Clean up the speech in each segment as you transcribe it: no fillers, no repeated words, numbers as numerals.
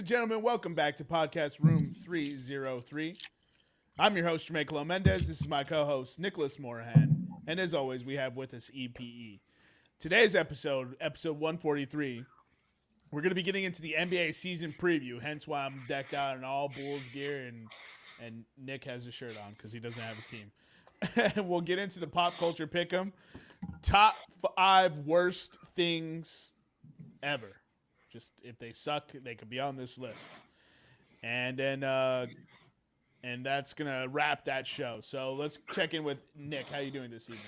gentlemen, welcome back to Podcast Room 303. I'm your host, Jermaine Mendez. This is my co-host, Nicholas Morahan. And as always, we have with us EPE. Today's episode 143, we're going to be getting into the NBA season preview, hence why I'm decked out in all Bulls gear and Nick has a shirt on because he doesn't have a team. And we'll get into the pop culture pick'em. Top 5 worst things ever. Just if they suck, they could be on this list. And then and that's gonna wrap that show. So let's check in with Nick. How you doing this evening?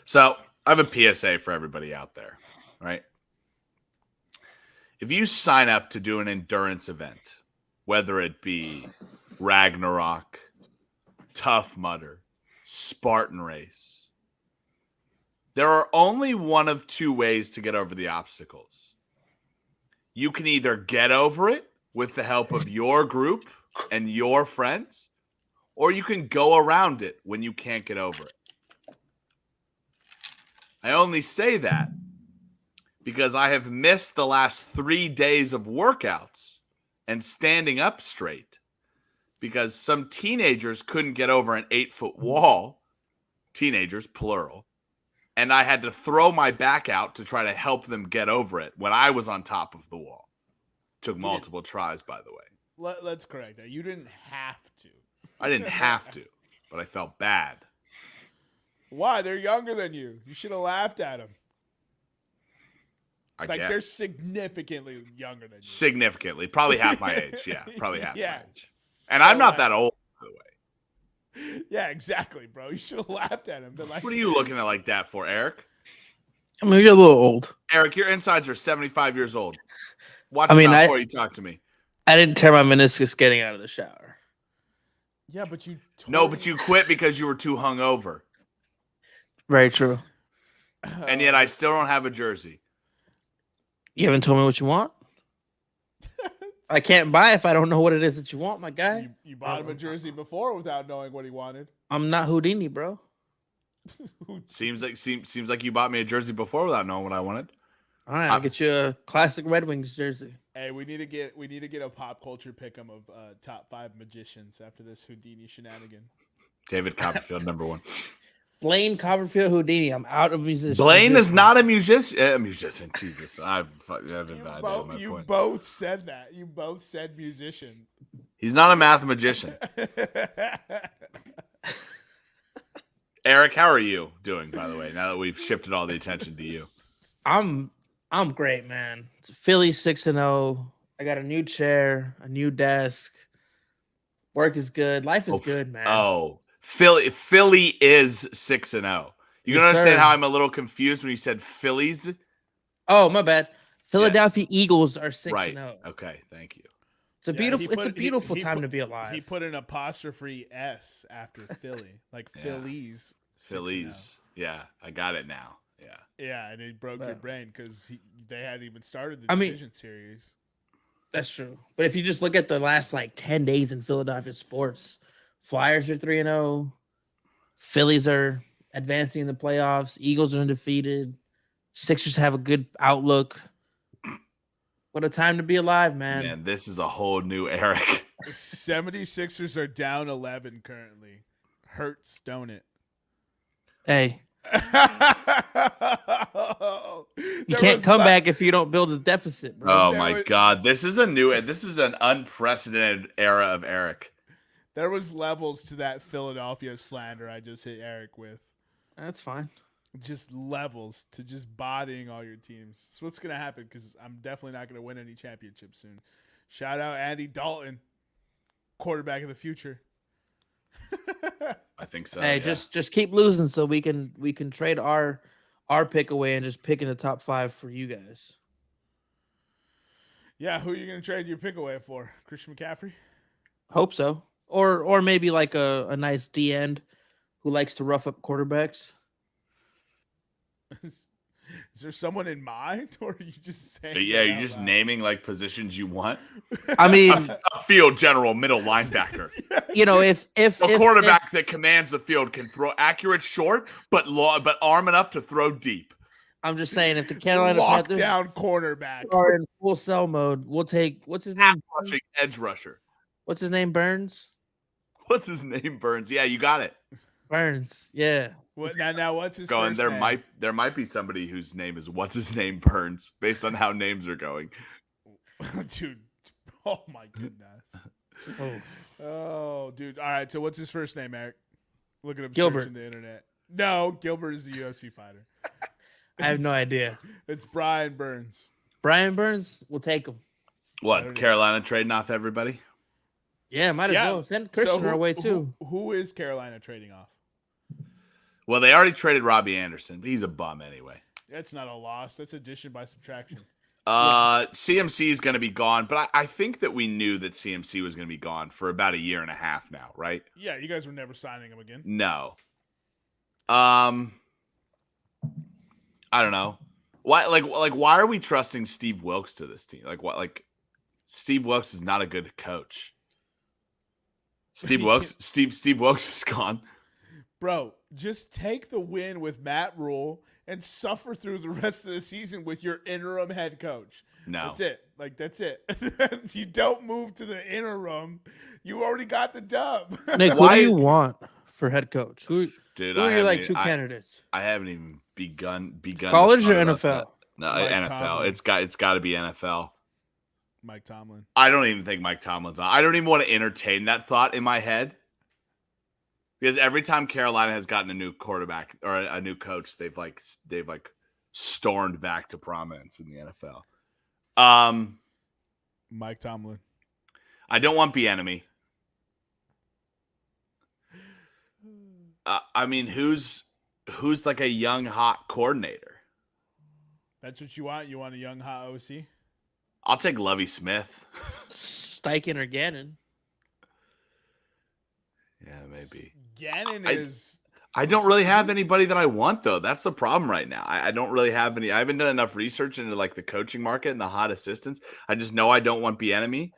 So I have a PSA for everybody out there, right? If you sign up to do an endurance event, whether it be Ragnarok, Tough Mudder, Spartan Race, there are only one of two ways to get over the obstacles. You can either get over it with the help of your group and your friends, or you can go around it when you can't get over it. I only say that because I have missed the last 3 days of workouts and standing up straight because some teenagers couldn't get over an 8-foot wall, teenagers, plural, and I had to throw my back out to try to help them get over it when I was on top of the wall. Took multiple tries, by the way. Let's correct that. You didn't have to. I didn't have to, but I felt bad. Why? They're younger than you. You should have laughed at them. They're significantly younger than you. Significantly. Probably half my age. Yeah, probably half my age. And So I'm not that old, by the way. Yeah, exactly, bro. You should have laughed at him. What are you looking at like that for, Eric? I mean, you're a little old. Eric, your insides are 75 years old. Watch it out before you talk to me. I didn't tear my meniscus getting out of the shower. Yeah, but you... No, but you quit because you were too hungover. Very true. And yet I still don't have a jersey. You haven't told me what you want? I can't buy if I don't know what it is that you want, my guy. You bought him a jersey before without knowing what he wanted. I'm not Houdini, bro. Seems like you bought me a jersey before without knowing what I wanted. All right, I'll get you a classic Red Wings jersey. Hey, we need to get a pop culture pick'em of top 5 magicians after this Houdini shenanigan. David Copperfield, number 1. Blaine Copperfield Houdini. I'm out of musician. Blaine is not a musician. Musician, Jesus. You both said that. You both said musician. He's not a mathematician. Eric, how are you doing, by the way, now that we've shifted all the attention to you? I'm great, man. It's Philly 6-0. I got a new chair, a new desk. Work is good. Life is good, man. Oh, Philly is 6-0. You can understand how I'm a little confused when you said Phillies? Oh, my bad. Philadelphia Eagles are 6-0. Right. Okay, thank you. It's a beautiful time to be alive. He put an apostrophe S after Philly, like Phillies. Phillies. Yeah, I got it now. Yeah. Yeah, and it broke your brain because they hadn't even started the division series. That's true. But if you just look at the last 10 days in Philadelphia sports, Flyers are 3-0. Phillies are advancing in the playoffs. Eagles are undefeated. Sixers have a good outlook. What a time to be alive, man. Man, this is a whole new Eric. The 76ers are down 11 currently. Hurts, don't it? Hey. You can't come back if you don't build a deficit, bro. Oh, my God. This is an unprecedented era of Eric. There was levels to that Philadelphia slander I just hit Eric with. That's fine. Just levels to just bodying all your teams. That's what's going to happen because I'm definitely not going to win any championships soon. Shout out Andy Dalton, quarterback of the future. I think so. Hey, just keep losing so we can trade our pick away and just pick in the top 5 for you guys. Yeah, who are you going to trade your pick away for? Christian McCaffrey? Hope so. Or maybe like a nice D end who likes to rough up quarterbacks. Is there someone in mind, or are you just saying? Yeah, you're just naming positions you want. I mean, a field general, middle linebacker. You know, if a quarterback that commands the field can throw accurate short, but arm enough to throw deep. I'm just saying, if the Carolina Panthers Lockdown cornerback. are in full sell mode, we'll take what's his name? Rushing edge rusher. What's his name? Burns. What's his name? Burns. Yeah, you got it. Burns. Yeah. What now? What's his Going first there name? might be somebody whose name is what's his name Burns based on how names are going. Dude. Oh my goodness. Oh. Oh, dude. All right. So what's his first name, Eric? Look at him Gilbert. searching the internet. No, Gilbert is a UFC fighter. I have no idea. It's Brian Burns. Brian Burns, we'll take him. What? Carolina trading off everybody? Yeah, might as well send Christian our way too. Who is Carolina trading off? Well, they already traded Robbie Anderson, but he's a bum anyway. That's not a loss. That's addition by subtraction. CMC is going to be gone, but I think that we knew that CMC was going to be gone for about a year and a half now, right? Yeah, you guys were never signing him again. No. I don't know. Why why are we trusting Steve Wilkes to this team? Steve Wilkes is not a good coach. Steve Wilkes is gone. Bro, just take the win with Matt Rule and suffer through the rest of the season with your interim head coach. No. That's it. That's it. You don't move to the interim. You already got the dub. Nick, who do you want for head coach? Who are your two candidates? I haven't even begun. College or NFL? No, Mike NFL. Tomlin. It's got to be NFL. Mike Tomlin. I don't even think Mike Tomlin's on. I don't even want to entertain that thought in my head. Because every time Carolina has gotten a new quarterback or a new coach, they've stormed back to prominence in the NFL. Mike Tomlin. I don't want Bieniemy. I mean, who's like a young hot coordinator? That's what you want? You want a young hot OC? I'll take Lovie Smith. Steichen or Gannon. Yeah, maybe. Gannon is. I don't really have anybody that I want, though. That's the problem right now. I don't really have any. I haven't done enough research into the coaching market and the hot assistants. I just know I don't want Bieniemy.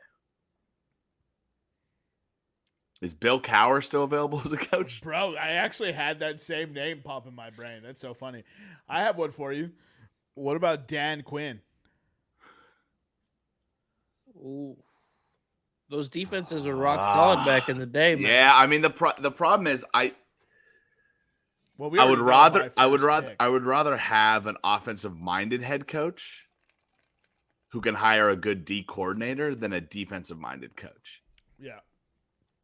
Is Bill Cowher still available as a coach? Bro, I actually had that same name pop in my brain. That's so funny. I have one for you. What about Dan Quinn? Ooh. Those defenses were rock solid back in the day, man. Yeah, I mean the problem is I would rather have an offensive minded head coach who can hire a good D coordinator than a defensive minded coach. Yeah.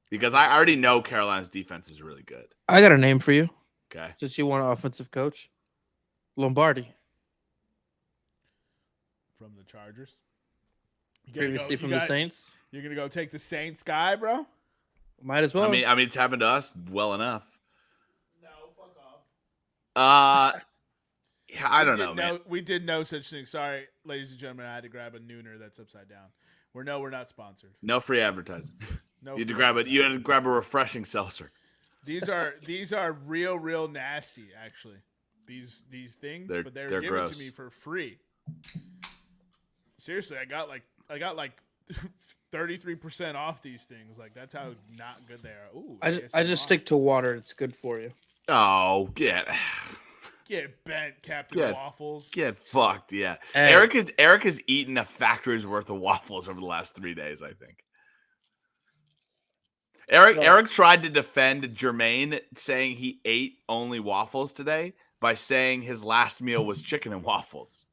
Because I already know Carolina's defense is really good. I got a name for you. Okay. Since you want an offensive coach. Lombardi. From the Chargers. Previously from the Saints. You're going to go take the Saints guy, bro? Might as well. I mean, it's happened to us well enough. No, fuck off. Yeah, I don't know, man. We did no such thing. Sorry, ladies and gentlemen, I had to grab a nooner that's upside down. We're not sponsored. No free advertising. No. You had to grab a refreshing seltzer. These are real nasty, actually. These things, but they were given gross. to me for free. Seriously, I got like 33% off these things. Like, that's how not good they are. Ooh, I just stick to water. It's good for you. Oh, get bent, Captain Waffles. Get fucked, yeah. Hey. Eric has eaten a factory's worth of waffles over the last 3 days, I think. Eric tried to defend Jermaine, saying he ate only waffles today by saying his last meal was chicken and waffles.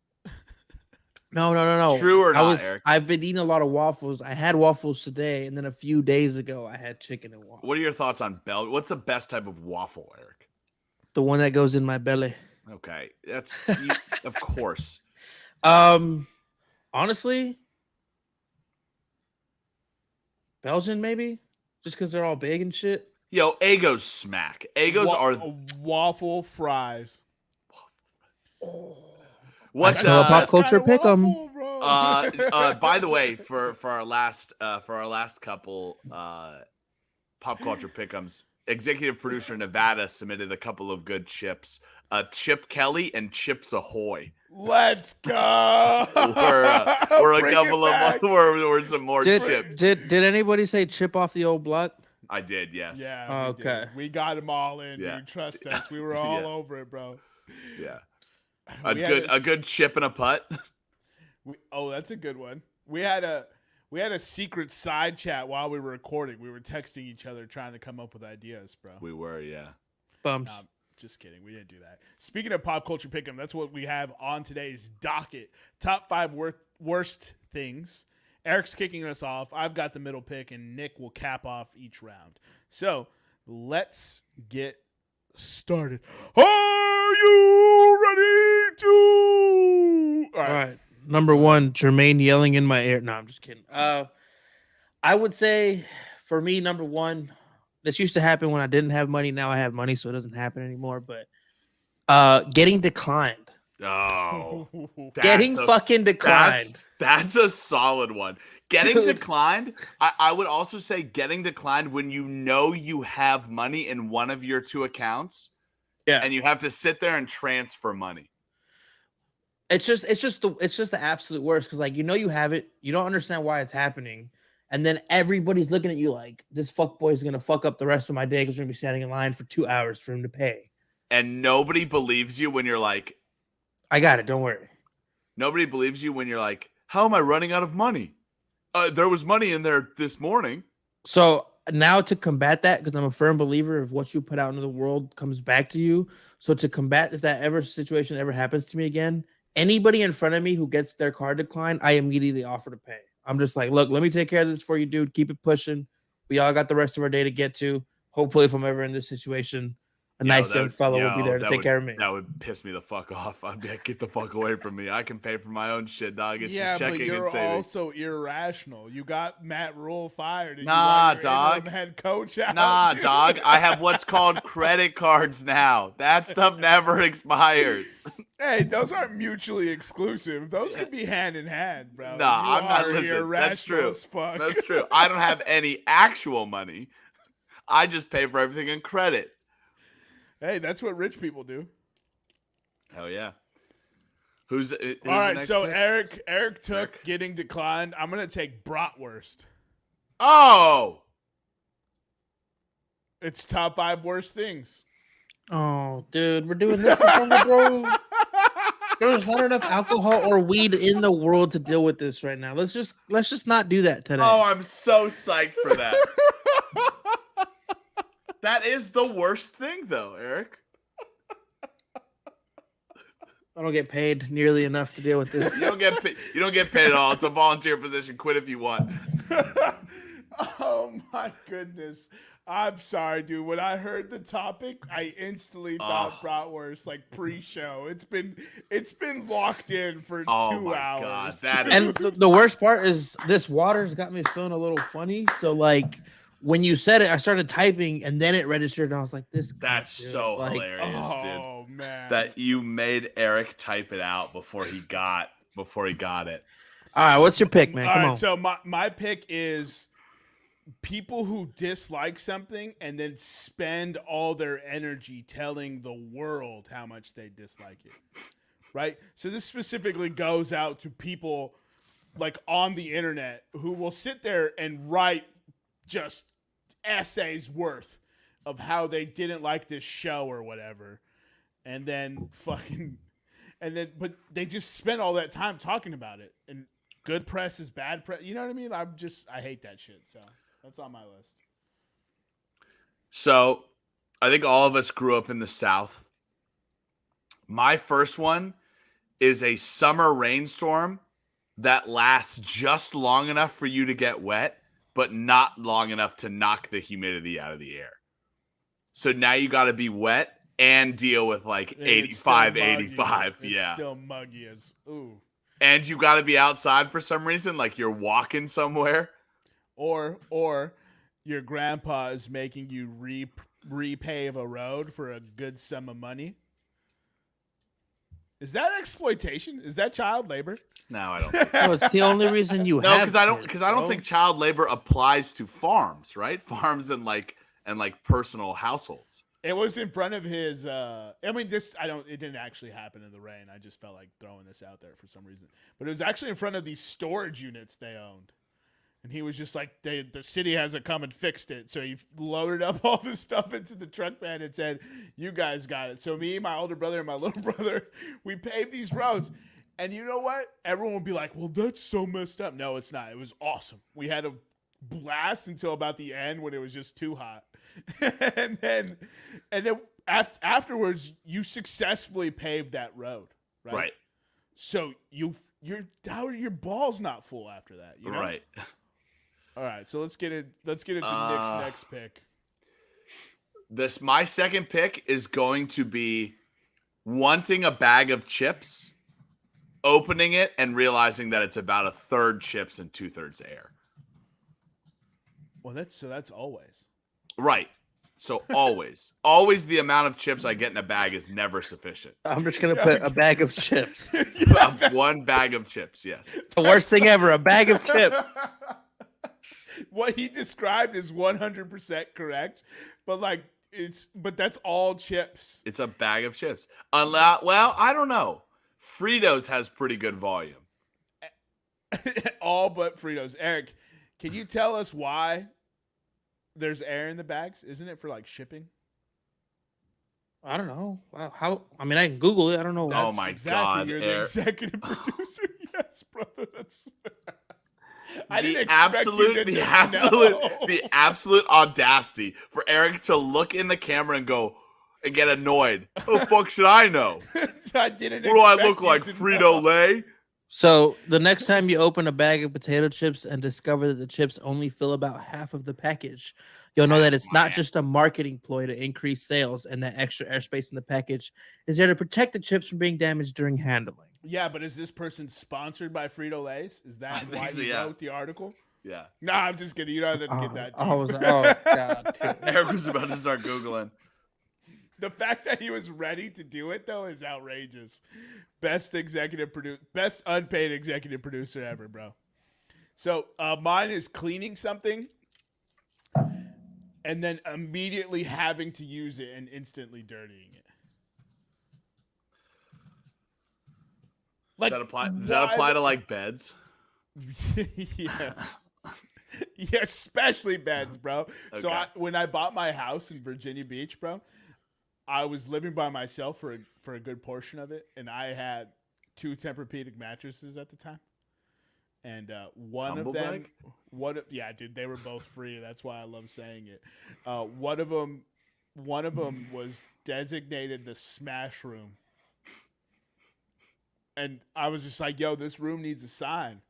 No. True or not, Eric? I've been eating a lot of waffles. I had waffles today, and then a few days ago, I had chicken and waffles. What are your thoughts on what's the best type of waffle, Eric? The one that goes in my belly. Okay, that's of course. Honestly, Belgian maybe, just because they're all big and shit. Yo, Eggos smack. Eggos are waffle fries. What's pop culture pick 'em? By the way, for our last couple pop culture pick'ems, executive producer Nevada submitted a couple of good chips. Chip Kelly and Chips Ahoy. Let's go. We're a couple of we're some more chips. Did anybody say chip off the old block? I did, yes. Yeah. Okay. We got them all in, Yeah. dude. Trust us. We were all over it, bro. Yeah. A We had good chip and a putt. that's a good one. We had a secret side chat while we were recording. We were texting each other trying to come up with ideas, bro. We were, yeah. Bumps. Just kidding. We didn't do that. Speaking of pop culture pick'em, that's what we have on today's docket. Top 5 worst things. Eric's kicking us off. I've got the middle pick, and Nick will cap off each round. So let's get started. Are you ready to? All right. Number 1, Jermaine yelling in my ear. No, I'm just kidding. I would say for me, number 1, this used to happen when I didn't have money. Now I have money, so it doesn't happen anymore. But getting declined. Oh, Getting fucking declined. That's a solid one. Getting declined. I would also say getting declined when you know you have money in one of your 2 accounts. Yeah. And you have to sit there and transfer money. It's just the absolute worst because like you have it, you don't understand why it's happening, and then everybody's looking at you like this fuckboy is gonna fuck up the rest of my day because we're gonna be standing in line for 2 hours for him to pay. And nobody believes you when you're like, I got it, don't worry. Nobody believes you when you're like, how am I running out of money? There was money in there this morning. So now to combat that, because I'm a firm believer of what you put out into the world comes back to you. So to combat if that situation ever happens to me again, anybody in front of me who gets their card declined, I immediately offer to pay. I'm just like, look, let me take care of this for you, dude. Keep it pushing. We all got the rest of our day to get to. Hopefully, if I'm ever in this situation, a nice young fellow will be there to take care of me. That would piss me the fuck off. I'd be like, get the fuck away from me. I can pay for my own shit, dog. It's just checking and saving. But you're also irrational. You got Matt Rule fired. And nah, you dog. Head coach out, nah, dude. dog. I have what's called credit cards now. That stuff never expires. Hey, those aren't mutually exclusive. Those could be hand in hand, bro. Nah, I'm not listening. That's true. That's true. I don't have any actual money. I just pay for everything in credit. Hey, that's what rich people do. Hell yeah. Who's all right? So pick? Eric took getting declined. I'm gonna take bratwurst. Oh, it's top 5 worst things. Oh, dude, we're doing this, bro. There's not enough alcohol or weed in the world to deal with this right now. Let's just not do that today. Oh, I'm so psyched for that. That is the worst thing, though, Eric. I don't get paid nearly enough to deal with this. You don't get paid at all. It's a volunteer position. Quit if you want. Oh my goodness. I'm sorry, dude. When I heard the topic, I instantly thought bratwurst like pre-show. It's been locked in for 2 hours. God, and the worst part is this water's got me feeling a little funny. So like when you said it, I started typing and then it registered and I was like, That's so hilarious, dude. Oh man. That you made Eric type it out before he got it. All right, what's your pick, man? Come on. So my pick is people who dislike something and then spend all their energy telling the world how much they dislike it. Right? So this specifically goes out to people like on the internet who will sit there and write just essays worth of how they didn't like this show or whatever. And then but they just spend all that time talking about it. And good press is bad press. You know what I mean? I hate that shit. So that's on my list. So I think all of us grew up in the South. My first one is a summer rainstorm that lasts just long enough for you to get wet, but not long enough to knock the humidity out of the air. So now you got to be wet and deal with like 85. It's still muggy as ooh. And you got to be outside for some reason, like you're walking somewhere. Or your grandpa is making you repave a road for a good sum of money. Is that exploitation? Is that child labor? No, I don't think No, it's the only reason you have because I don't think child labor applies to farms, right? Farms and like personal households. It was in front of his it didn't actually happen in the rain. I just felt like throwing this out there for some reason. But it was actually in front of these storage units they owned. And he was just like, the city hasn't come and fixed it. So he loaded up all this stuff into the truck bed and said, you guys got it. So me, my older brother, and my little brother, we paved these roads. And you know what? Everyone would be like, well, that's so messed up. No, it's not. It was awesome. We had a blast until about the end when it was just too hot. and then afterwards, you successfully paved that road, right? Right. So your ball's not full after that, you know? Right. All right, so let's get into Nick's next pick. My second pick is going to be wanting a bag of chips, opening it, and realizing that it's about a third chips and 2/3 air. Well, that's always. Right. So always the amount of chips I get in a bag is never sufficient. I'm just gonna put a bag of chips. One bag of chips, yes. The worst thing ever, a bag of chips. What he described is 100% correct, but that's all chips. It's a bag of chips. Well, I don't know. Fritos has pretty good volume. All but Fritos. Eric, can you tell us why there's air in the bags? Isn't it for like shipping? I don't know. How? I mean, I can Google it. I don't know. Oh my God! You're the executive producer. Yes, brother. That's. The absolute audacity for Eric to look in the camera and go and get annoyed. What the fuck should I know? I didn't. What do I look like, Frito-Lay? So the next time you open a bag of potato chips and discover that the chips only fill about half of the package, you'll know that it's not just a marketing ploy to increase sales, and that extra airspace in the package is there to protect the chips from being damaged during handling. Yeah, but is this person sponsored by Frito-Lay's? Is that why you wrote the article? Yeah. No, I'm just kidding. You don't have to get that deep. Oh, God. Dude. Eric was about to start Googling. The fact that he was ready to do it, though, is outrageous. Best unpaid executive producer ever, bro. So mine is cleaning something and then immediately having to use it and instantly dirtying it. Like, does that apply to like beds? Yeah. Yeah, especially beds, bro. Okay. So when I bought my house in Virginia Beach, bro, I was living by myself for a good portion of it, and I had 2 Tempur-Pedic mattresses at the time. And one of them, dude, they were both free. That's why I love saying it. One of them was designated the smash room. And I was just like, yo, this room needs a sign.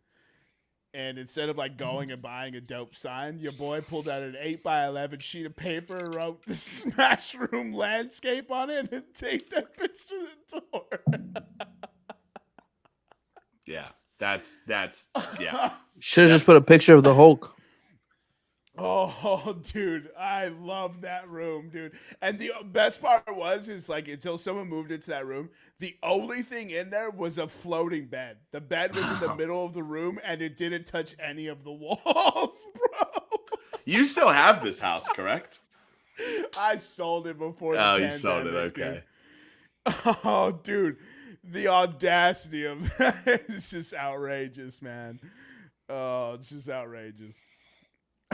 And instead of like going and buying a dope sign, your boy pulled out an 8x11 sheet of paper, wrote the smash room landscape on it, and taped that bitch to the door. Yeah, that's yeah. Should have just put a picture of the Hulk. Oh, dude, I love that room, dude. And the best part is like until someone moved into that room, the only thing in there was a floating bed. The bed was in the middle of the room, and it didn't touch any of the walls, bro. You still have this house, correct? I sold it before the pandemic. You sold it, okay. Dude. Oh, dude, the audacity of that is just outrageous, man. Oh, it's just outrageous.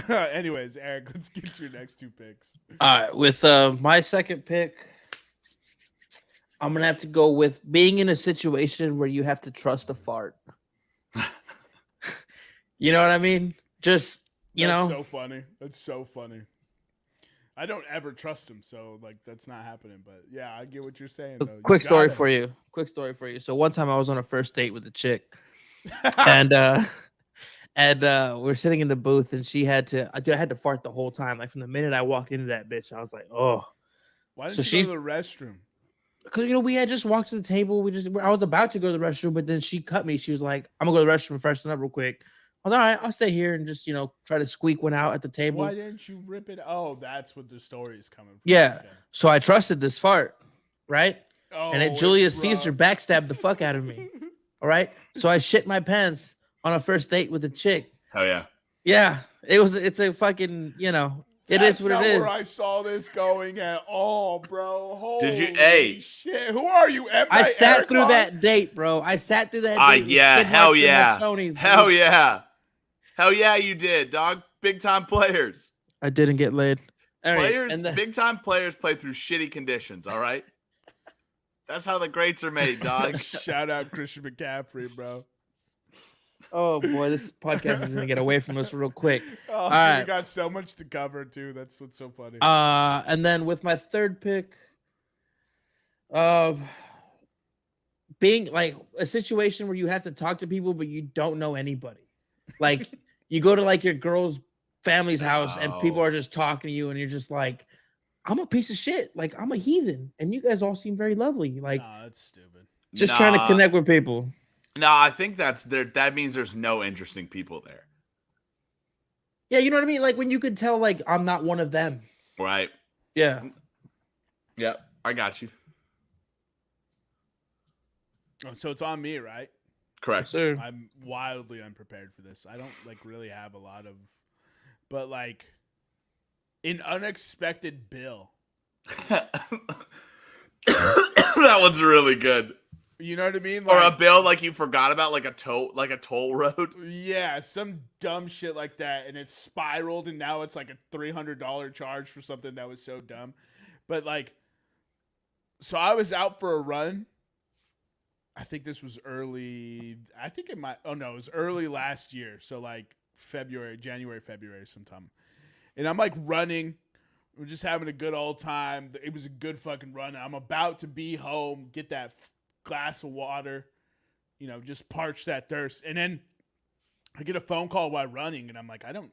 Anyways, Eric, let's get to your next 2 picks. All right, with my second pick, I'm gonna have to go with being in a situation where you have to trust a fart. You know what I mean? Just That's so funny. That's so funny. I don't ever trust him, so like that's not happening. But yeah, I get what you're saying. Though. Quick story for you. So one time I was on a first date with a chick, and we're sitting in the booth, and I had to fart the whole time. Like from the minute I walked into that bitch, I was like, oh. Why didn't you go to the restroom? Because we had just walked to the table. I was about to go to the restroom, but then she cut me. She was like, I'm gonna go to the restroom, freshen up real quick. I was all right, I'll stay here and just try to squeak one out at the table. Why didn't you rip it? Oh, that's what the story is coming from. Yeah. Okay. So I trusted this fart, right? Oh, and then Julius Caesar backstabbed the fuck out of me. All right. So I shit my pants on a first date with a chick. Oh yeah. Yeah. It's a fucking, it is what it is. That's not where I saw this going at all, bro. Holy shit. Who are you? I sat through that date, bro. I sat through that date. Yeah. Hell yeah. Hell yeah. Hell yeah, you did, dog. Big time players. I didn't get laid. All right, Players, and then, big time players play through shitty conditions. All right. That's how the greats are made, dog. Shout out Christian McCaffrey, bro. oh boy, this podcast is gonna get away from us real quick. Oh, dude, right. we got so much to cover too. That's what's so funny. And then with my third pick, being like a situation where you have to talk to people but you don't know anybody. Like you go to like your girl's family's house and people are just talking to you and you're just like, I'm a piece of shit. Like I'm a heathen, and you guys all seem very lovely. Like, nah, that's stupid. Just trying to connect with people. No, I think that's there. That means there's no interesting people there. Yeah, you know what I mean? Like when you could tell, like, I'm not one of them. Right. Yeah. Yep. I got you. Oh, so it's on me, right? Correct. Yes, sir. I'm wildly unprepared for this. I don't like really have a lot of, but like an unexpected bill. That one's really good. You know what I mean? Or Like, a bill like you forgot about, like a toll road. yeah, some dumb shit like that, and it spiraled, and now it's like a $300 charge for something that was so dumb. But like, so I was out for a run. I think this was early. I think it might. Oh no, it was early last year. So like January, February, sometime. And I'm like running. We're just having a good old time. It was a good fucking run. I'm about to be home, get that glass of water, you know, just parch that thirst. And then I get a phone call while running, and I'm like, I don't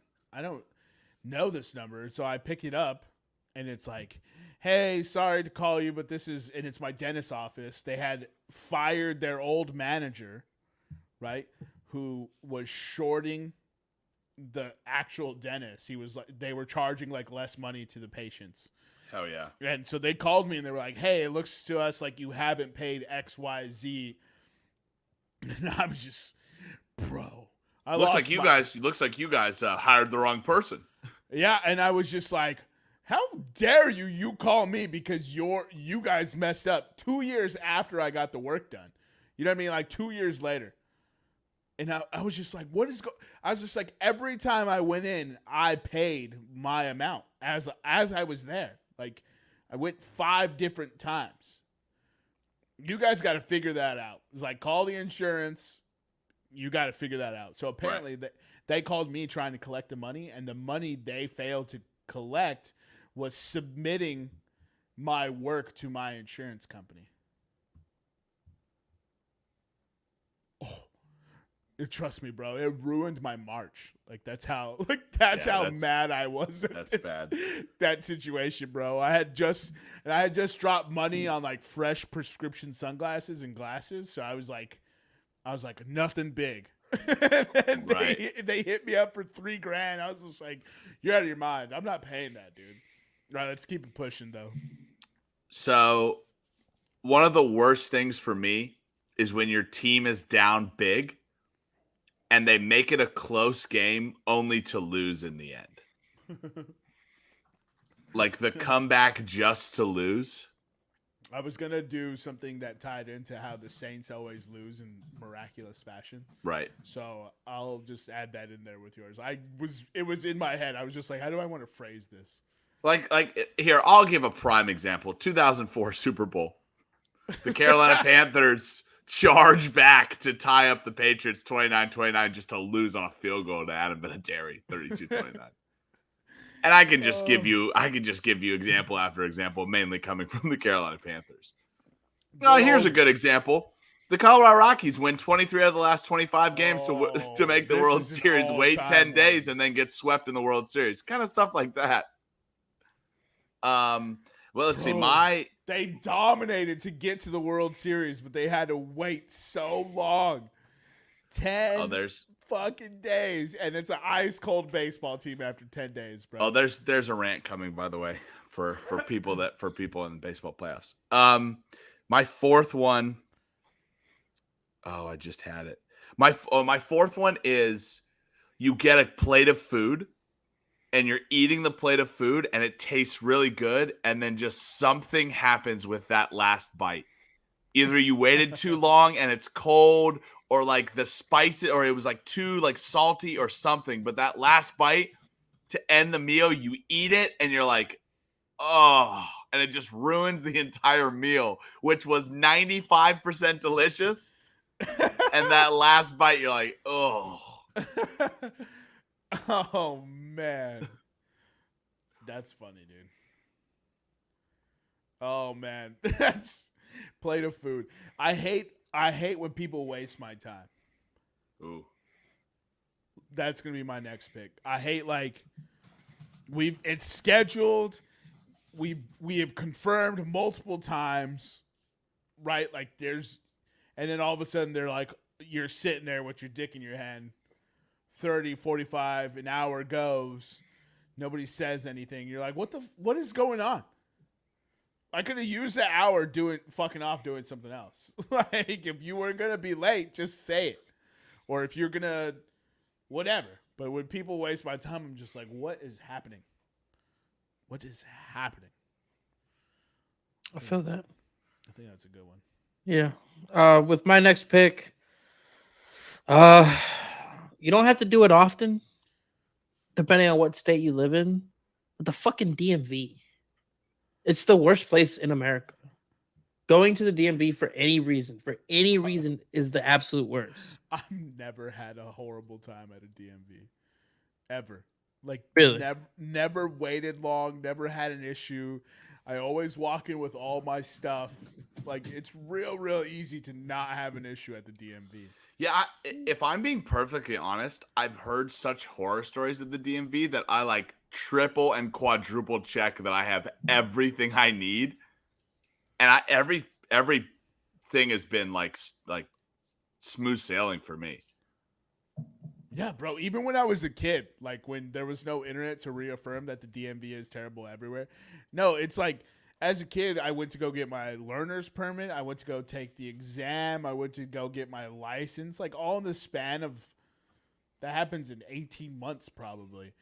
know this number. So I pick it up, and it's like, hey, sorry to call you, but and it's my dentist's office. They had fired their old manager, right, who was shorting the actual dentist. He was like, they were charging like less money to the patients. Hell yeah. And so they called me and they were like, hey, it looks to us like you haven't paid XYZ. And I was just, bro. Looks like you guys hired the wrong person. Yeah, and I was just like, how dare you call me because you guys messed up 2 years after I got the work done. You know what I mean? Like 2 years later. And I was just like, I was just like, every time I went in, I paid my amount as I was there. Like, I went 5 different times. You guys got to figure that out. It's like, call the insurance. You got to figure that out. So apparently they called me trying to collect the money, and the money they failed to collect was submitting my work to my insurance company. Trust me, bro. It ruined my March. Like that's how mad I was. That's bad. That situation, bro. I had just dropped money on like fresh prescription sunglasses and glasses. So I was like nothing big. And they hit me up for $3,000. I was just like, you're out of your mind. I'm not paying that, dude. All right, let's keep it pushing though. So one of the worst things for me is when your team is down big and they make it a close game only to lose in the end. Like the comeback just to lose. I was going to do something that tied into how the Saints always lose in miraculous fashion. Right. So I'll just add that in there with yours. It was in my head. I was just like, how do I want to phrase this? Like here, I'll give a prime example. 2004 Super Bowl. The Carolina Panthers charge back to tie up the Patriots 29-29 just to lose on a field goal to Adam Vinatieri 32-29. And I can just give you example after example, mainly coming from the Carolina Panthers. No, here's a good example. The Colorado Rockies win 23 out of the last 25 games to make the World Series, wait 10 days, and then get swept in the World Series. Kind of stuff like that. Well, let's see. They dominated to get to the World Series, but they had to wait so long. 10 fucking days, and it's an ice cold baseball team after 10 days, bro. Oh, there's a rant coming, by the way, for people in baseball playoffs. My fourth one. Oh, I just had it. My fourth one is you get a plate of food and you're eating the plate of food and it tastes really good, and then just something happens with that last bite. Either you waited too long and it's cold, or like the spice, or it was like too like salty or something. But that last bite to end the meal, you eat it and you're like, oh, and it just ruins the entire meal, which was 95% delicious. And that last bite, you're like, oh. Oh man, that's funny, dude. Oh man, that's plate of food. I hate when people waste my time. Ooh. That's gonna be my next pick. I hate like it's scheduled. We have confirmed multiple times, right? Like and then all of a sudden they're like, you're sitting there with your dick in your hand. 30, 45, an hour goes. Nobody says anything. You're like, what is going on? I could have used that hour fucking off doing something else. Like, if you were going to be late, just say it. Or if you're going to, whatever. But when people waste my time, I'm just like, what is happening? What is happening? I feel that. I think that's a good one. Yeah. With my next pick, you don't have to do it often, depending on what state you live in. But the fucking DMV. It's the worst place in America. Going to the DMV for any reason is the absolute worst. I've never had a horrible time at a DMV. Ever. Like, really? Never waited long, never had an issue. I always walk in with all my stuff. Like, it's real easy to not have an issue at the DMV. Yeah, if I'm being perfectly honest, I've heard such horror stories at the DMV that I like triple and quadruple check that I have everything I need, and everything has been like smooth sailing for me. Yeah, bro. Even when I was a kid, like when there was no internet to reaffirm that the DMV is terrible everywhere. No, it's like as a kid, I went to go get my learner's permit. I went to go take the exam. I went to go get my license. Like all in the span of that happens in 18 months probably.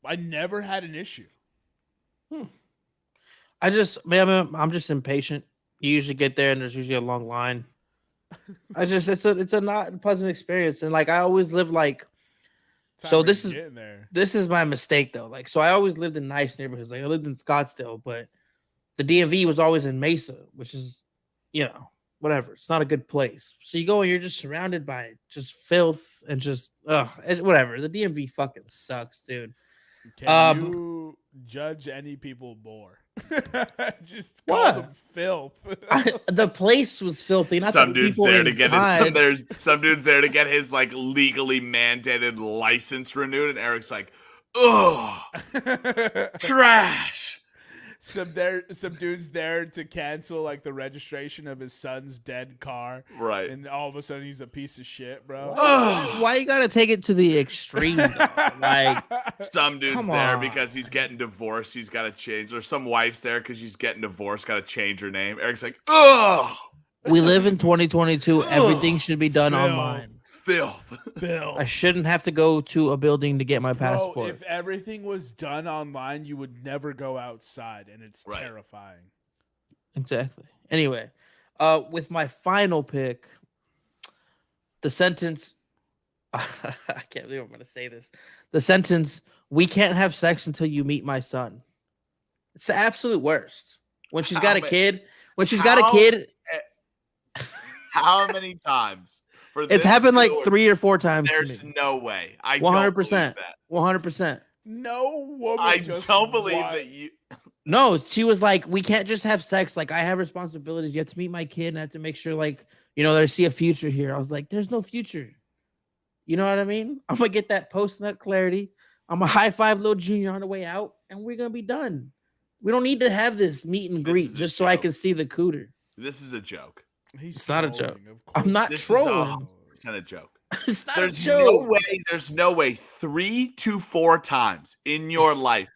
I never had an issue. I'm just impatient. You usually get there and there's usually a long line. It's a not pleasant experience, and like I always live like. So this is my mistake though. Like so, I always lived in nice neighborhoods. Like I lived in Scottsdale, but the DMV was always in Mesa, which is, whatever. It's not a good place. So you go and you're just surrounded by just filth and just whatever. The DMV fucking sucks, dude. Can you judge any people more? Just call them filth. The place was filthy. Not some the dude's people there to inside. get his. Some dude's there to get his like legally mandated license renewed, and Eric's like, "Ugh, trash." Some dude's there to cancel like the registration of his son's dead car, right? And all of a sudden he's a piece of shit, bro. Why you gotta take it to the extreme? Though? Like some dude's there because he's getting divorced. He's got to change, or some wife's there because she's getting divorced. Got to change her name. Eric's like, ugh. We live in 2022. Everything should be done online. Filth. I shouldn't have to go to a building to get my passport. Bro, if everything was done online, you would never go outside, and it's terrifying. Exactly. Anyway, with my final pick, the sentence. I can't believe I'm going to say this. The sentence, "We can't have sex until you meet my son." It's the absolute worst. When she's got a kid. How many times? It's happened like 3 or 4 times. There's no way. 100%. 100%. No woman. I don't believe that you. No, she was like, "We can't just have sex. Like, I have responsibilities. You have to meet my kid, and I have to make sure, like, they see a future here." I was like, "There's no future." You know what I mean? I'm gonna get that post-nut clarity. I'm gonna high five little Junior on the way out, and we're gonna be done. We don't need to have this meet and greet just so I can see the cooter. This is a joke. It's not a joke. I'm not trolling. It's not a joke. It's not a joke. There's no way 3 to 4 times in your life.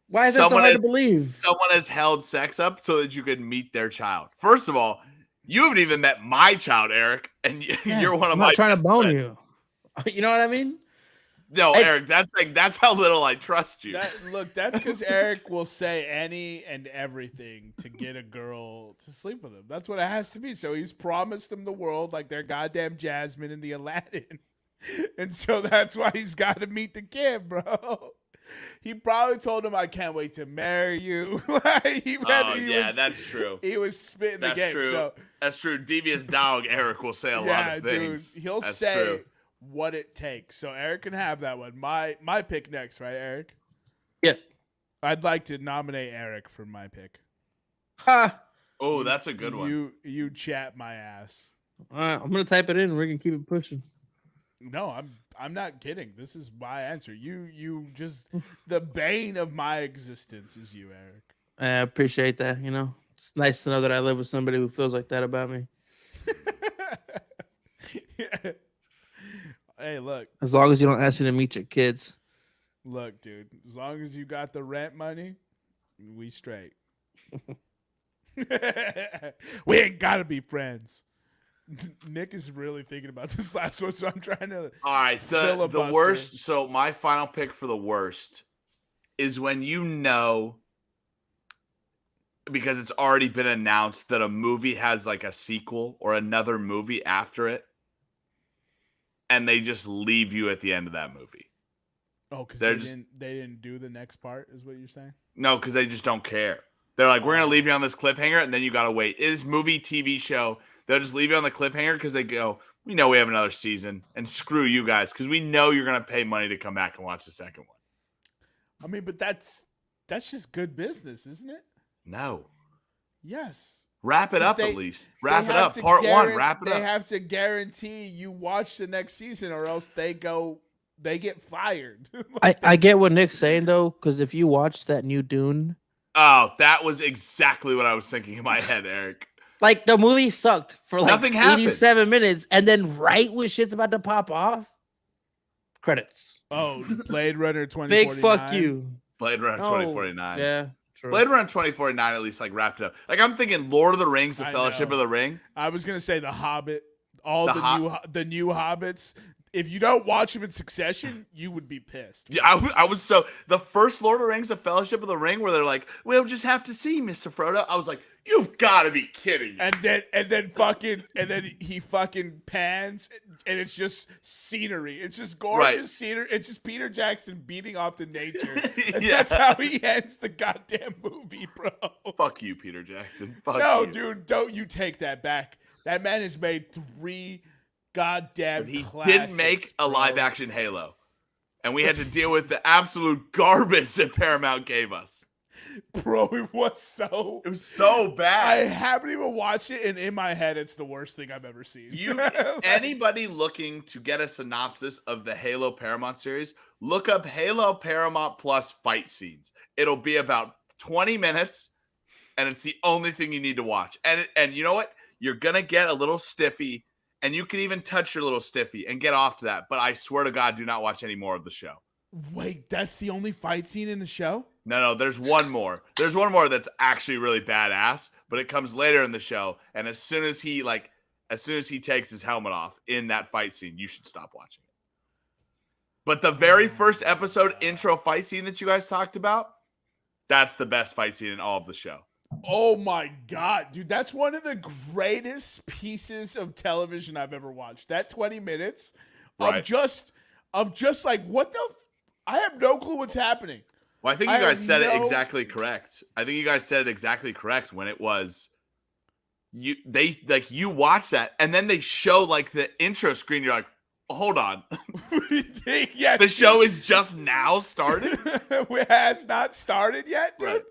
Why is that so hard to believe? Someone has held sex up so that you could meet their child. First of all, you haven't even met my child, Eric, and you're one of my. I'm not trying to bone friends. you. You know what I mean? No, Eric, that's how little I trust you. That's because Eric will say any and everything to get a girl to sleep with him. That's what it has to be. So he's promised them the world like they're goddamn Jasmine in the Aladdin. And so that's why he's got to meet the kid, bro. He probably told him, "I can't wait to marry you." That's true. He was spitting the game. True. So, that's true. Devious dog Eric will say a lot of things. Dude, he'll say what it takes. So Eric can have that one. My pick next, right, Eric? Yeah. I'd like to nominate Eric for my pick. Ha! Oh, that's a good one. You chat my ass. All right, I'm gonna type it in. We're gonna keep it pushing. No, I'm not kidding. This is my answer. You just the bane of my existence is you, Eric. I appreciate that. You know, it's nice to know that I live with somebody who feels like that about me. Yeah. Hey, look. As long as you don't ask me to meet your kids. Look, dude. As long as you got the rent money, we straight. We ain't gotta be friends. Nick is really thinking about this last one, so I'm trying to. All right, the worst. So my final pick for the worst is when you know, because it's already been announced that a movie has like a sequel or another movie after it, and they just leave you at the end of that movie. Oh, because they didn't do the next part, is what you're saying? No, because they just don't care. They're like, we're gonna leave you on this cliffhanger, and then you gotta wait. It is movie, TV show. They'll just leave you on the cliffhanger because they go, we know we have another season, and screw you guys because we know you're going to pay money to come back and watch the second one. I mean, but that's just good business, isn't it? No. Yes. Wrap it up at least. Wrap it up. Part one, wrap it up. They have to guarantee you watch the next season or else they get fired. I get what Nick's saying, though, because if you watch that new Dune. Oh, that was exactly what I was thinking in my head, Eric. Like, the movie sucked for like Nothing happened. 87 minutes, and then right when shit's about to pop off, credits. Oh, Blade Runner 2049. Big fuck you. Blade Runner 2049. Yeah, true. Blade Runner 2049 at least like wrapped it up. Like I'm thinking Lord of the Rings, The Fellowship of the Ring. I was going to say The Hobbit, the new Hobbits. If you don't watch them in succession, you would be pissed. Yeah, I was so the first Lord of the Rings, The Fellowship of the Ring, where they're like, "We'll just have to see, Mr. Frodo." I was like, "You've got to be kidding me!" And then he fucking pans, and it's just scenery. It's just gorgeous scenery. It's just Peter Jackson beating off to nature. And that's how he ends the goddamn movie, bro. Fuck you, Peter Jackson. Fuck no, you. dude, don't you take that back. That man has made 3 goddamn he classics, didn't make a live action Halo, and we had to deal with the absolute garbage that Paramount gave us. Bro, it was so bad. I haven't even watched it, and in my head, it's the worst thing I've ever seen. Anybody looking to get a synopsis of the Halo Paramount series, look up Halo Paramount Plus fight scenes. It'll be about 20 minutes, and it's the only thing you need to watch. And you know what? You're gonna get a little stiffy. And you can even touch your little stiffy and get off to that. But I swear to God, do not watch any more of the show. Wait, that's the only fight scene in the show? No, there's one more. There's one more that's actually really badass, but it comes later in the show. And as soon as he takes his helmet off in that fight scene, you should stop watching it. But the very first episode intro fight scene that you guys talked about, that's the best fight scene in all of the show. Oh my God, dude. That's one of the greatest pieces of television I've ever watched. That 20 minutes of just like, what the I have no clue what's happening. Well, I think you guys said it exactly correct. I think you guys said it exactly correct when it was you watch that and then they show like the intro screen. You're like, hold on. Yeah, the show is just now started? It has not started yet, dude. Right.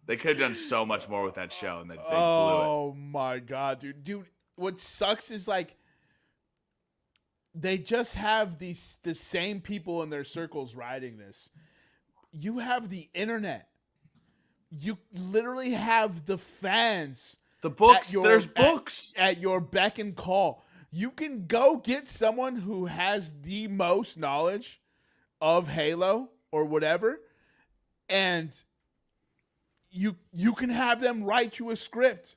They could have done so much more with that show, and they blew it. Oh my God, dude! Dude, what sucks is like they just have the same people in their circles writing this. You have the internet. You literally have the fans. The books. There's books at your beck and call. You can go get someone who has the most knowledge of Halo or whatever, and you can have them write you a script.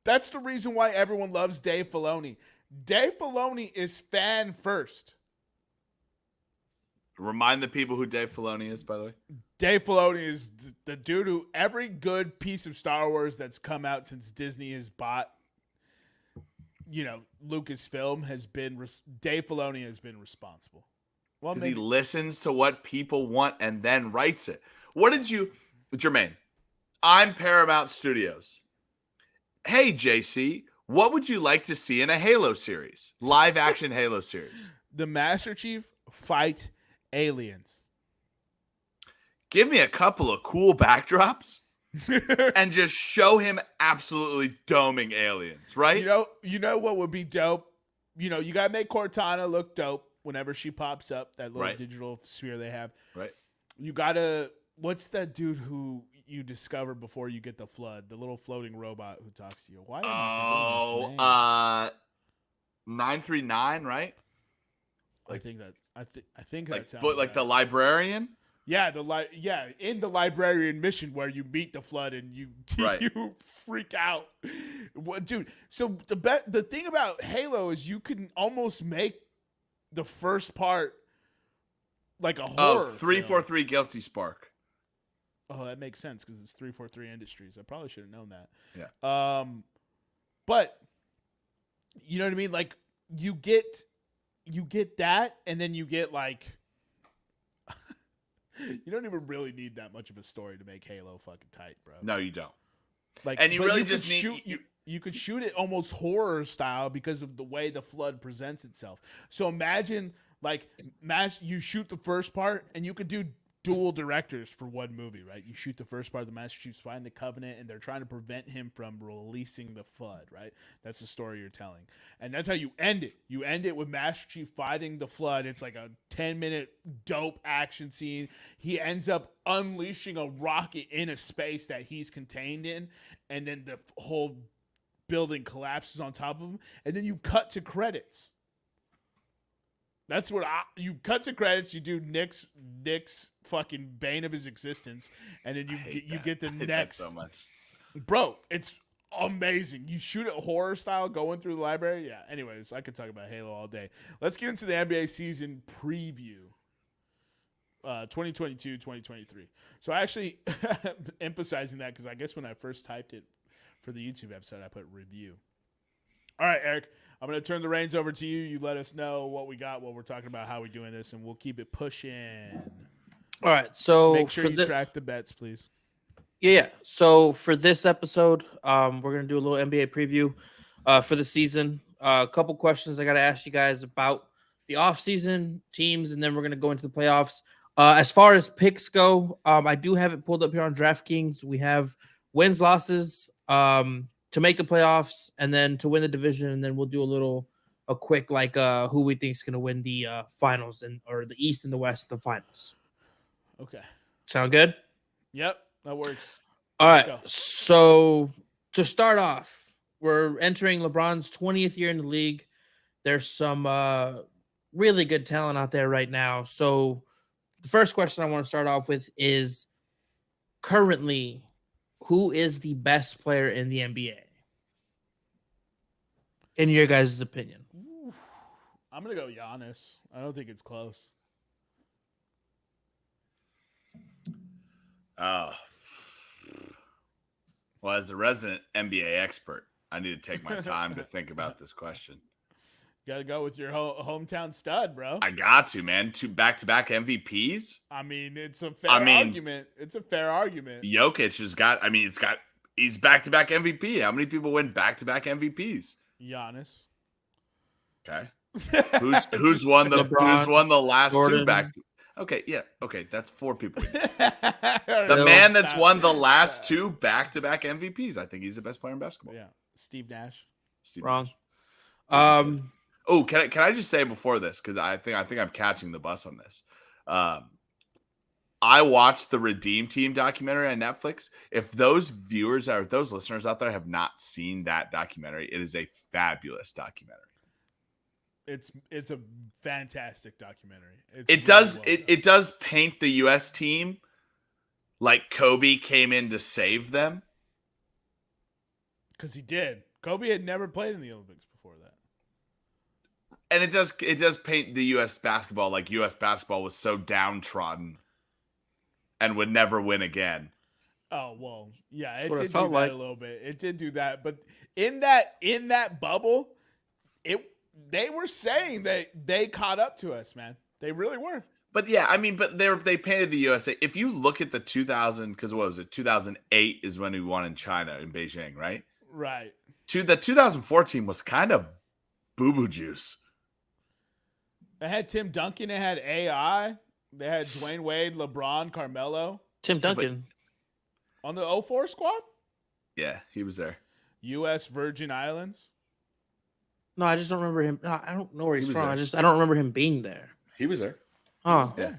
That's the reason why everyone loves Dave Filoni. Dave Filoni is fan first. Remind the people who Dave Filoni is, by the way. Dave Filoni is the dude who every good piece of Star Wars that's come out since Disney has bought, Lucasfilm has been Dave Filoni has been responsible. Well, because he listens to what people want and then writes it. What did you, Jermaine? I'm Paramount Studios. Hey, JC, what would you like to see in a Halo series? Live action Halo series. The Master Chief fight aliens. Give me a couple of cool backdrops and just show him absolutely doming aliens, right? You know what would be dope? You got to make Cortana look dope whenever she pops up, that little digital sphere they have. Right. You got to, what's that dude who you discover before you get the flood? The little floating robot who talks to you. Why? 939, right? I think that like, sounds but like right. the librarian. Yeah, in the librarian mission where you meet the flood and you you freak out, dude. So the thing about Halo is you can almost make the first part like a horror. 343 Guilty Spark. Oh, that makes sense because it's 343 Industries. I probably should have known that. Yeah. But you know what I mean? Like you get that, and then you get like. You don't even really need that much of a story to make Halo fucking tight, bro. No, you don't. Like, and you really just need you could shoot it almost horror style because of the way the flood presents itself. So imagine like you shoot the first part, and you could do dual directors for one movie, right? You shoot the first part of the Master Chief's fighting the Covenant, and they're trying to prevent him from releasing the flood, right? That's the story you're telling. And that's how you end it. You end it with Master Chief fighting the flood. It's like a 10-minute dope action scene. He ends up unleashing a rocket in a space that he's contained in, and then the whole building collapses on top of him, and then you cut to credits. That's what you cut to credits. You do Nick's fucking bane of his existence, and then you get the next. So much, bro. It's amazing. You shoot it horror style going through the library. Yeah. Anyways, I could talk about Halo all day. Let's get into the NBA season preview. 2022-2023. So I actually emphasizing that because I guess when I first typed it for the YouTube episode, I put review. All right, Eric, I'm going to turn the reins over to you. You let us know what we got, what we're talking about, how we're doing this, and we'll keep it pushing. All right, so make sure you track the bets, please. Yeah. So for this episode, we're going to do a little NBA preview for the season. A couple questions I got to ask you guys about the offseason teams, and then we're going to go into the playoffs. As far as picks go, I do have it pulled up here on DraftKings. We have wins, losses, to make the playoffs, and then to win the division, and then we'll do a quick who we think is going to win the finals or the East and the West, the finals. Okay. Sound good? Yep, that works. All right. So to start off, we're entering LeBron's 20th year in the league. There's some really good talent out there right now. So the first question I want to start off with is currently, who is the best player in the NBA? In your guys' opinion. Ooh, I'm going to go Giannis. I don't think it's close. Oh. Well, as a resident NBA expert, I need to take my time to think about this question. You got to go with your hometown stud, bro. I got to, man. 2 back-to-back MVPs. I mean, it's a fair argument. It's a fair argument. Jokic has got, he's back-to-back MVP. How many people win back-to-back MVPs? Giannis. Okay. Who's won the LeBron, who's won the last Jordan. 2 back? Okay, yeah. Okay, that's 4 people. The man that's won the last 2 back-to-back MVPs. I think he's the best player in basketball. Yeah. Steve Nash. Wrong. Nash. Oh, can I just say before this, because I think I'm catching the bus on this. I watched the Redeem Team documentary on Netflix. If those viewers or those listeners out there have not seen that documentary, it is a fabulous documentary. It's a fantastic documentary. It does paint the U.S. team like Kobe came in to save them. Because he did. Kobe had never played in the Olympics before that. And it does paint the U.S. basketball like U.S. basketball was so downtrodden and would never win again. Oh well, yeah, it what it did do felt that like. a little bit. It did do that, but in that bubble, they were saying that they caught up to us, man. They really were. But yeah, I mean, but they painted the USA. If you look at the 2000, because what was it? 2008 is when we won in China in Beijing, right? Right. The 2014 was kind of boo-boo juice. They had Tim Duncan. They had AI. They had Dwayne Wade, LeBron, Carmelo. Tim Duncan. On the 04 squad? Yeah, he was there. U.S. Virgin Islands. No, I just don't remember him. No, I don't know where he's He was from. there. I don't remember him being there. He was there. Oh, Yeah.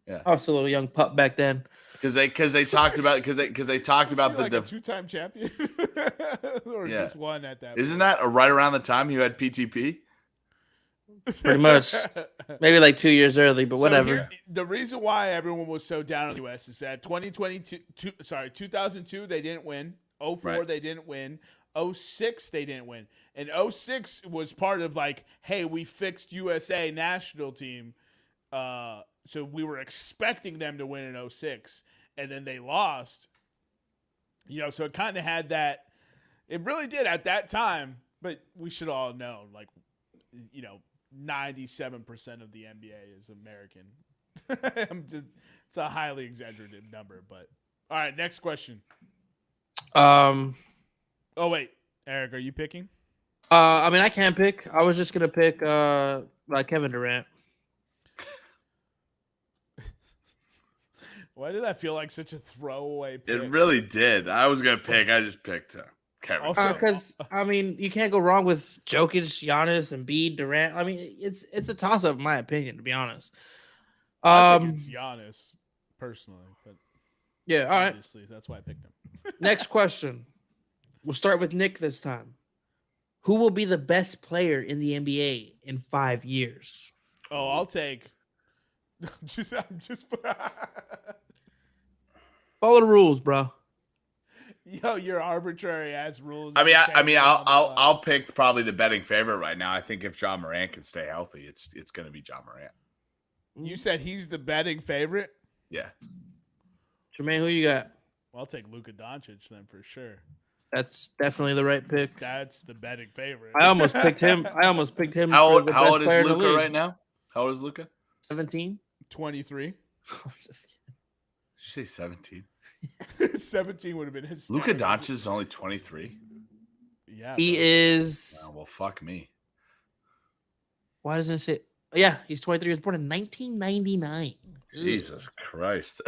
Yeah. I was a little young pup back then. Because they talked about about the like a two-time champion, or Yeah. just one at that. Isn't that right around the time you had PTP? Pretty much. Maybe like 2 years early, but whatever. The reason why everyone was so down on the U.S. is that 2002 they didn't win. 04 Right. they didn't win. 06 they didn't win. And 06 was part of like, hey, we fixed USA national team. So we were expecting them to win in 06, and then they lost. So it kind of had that. It really did at that time, but we should all know, like, 97% of the NBA is American. It's a highly exaggerated number, but all right. Next question. Oh wait, Eric, are you picking? I mean, I can pick. I was just gonna pick like Kevin Durant. Why did that feel like such a throwaway pick? It really did. I was gonna pick. I just picked Kevin. Also- Because I mean, you can't go wrong with Jokic, Giannis, Embiid, Durant. I mean, it's a toss up in my opinion, to be honest. I think it's Giannis personally, but yeah. All right. obviously that's why I picked him. Next question. We'll start with Nick this time. Who will be the best player in the NBA in 5 years? Oh, I'll take. I'm just. Follow the rules, bro. Yo, your arbitrary ass rules. I'll pick probably the betting favorite right now. I think if Ja Morant can stay healthy, it's going to be Ja Morant. You said he's the betting favorite? Yeah. Jermaine, who you got? Well, I'll take Luka Doncic then for sure. That's definitely the right pick. That's the betting favorite. I almost picked him. How old is Luka right now? How old is Luka? 17. 23. I'm just kidding. Say 17. 17 would have been his. Luka Doncic is only 23. Yeah. He is. Oh, well, fuck me. Why doesn't it say? Yeah, he's 23. He was born in 1999. Jesus Christ.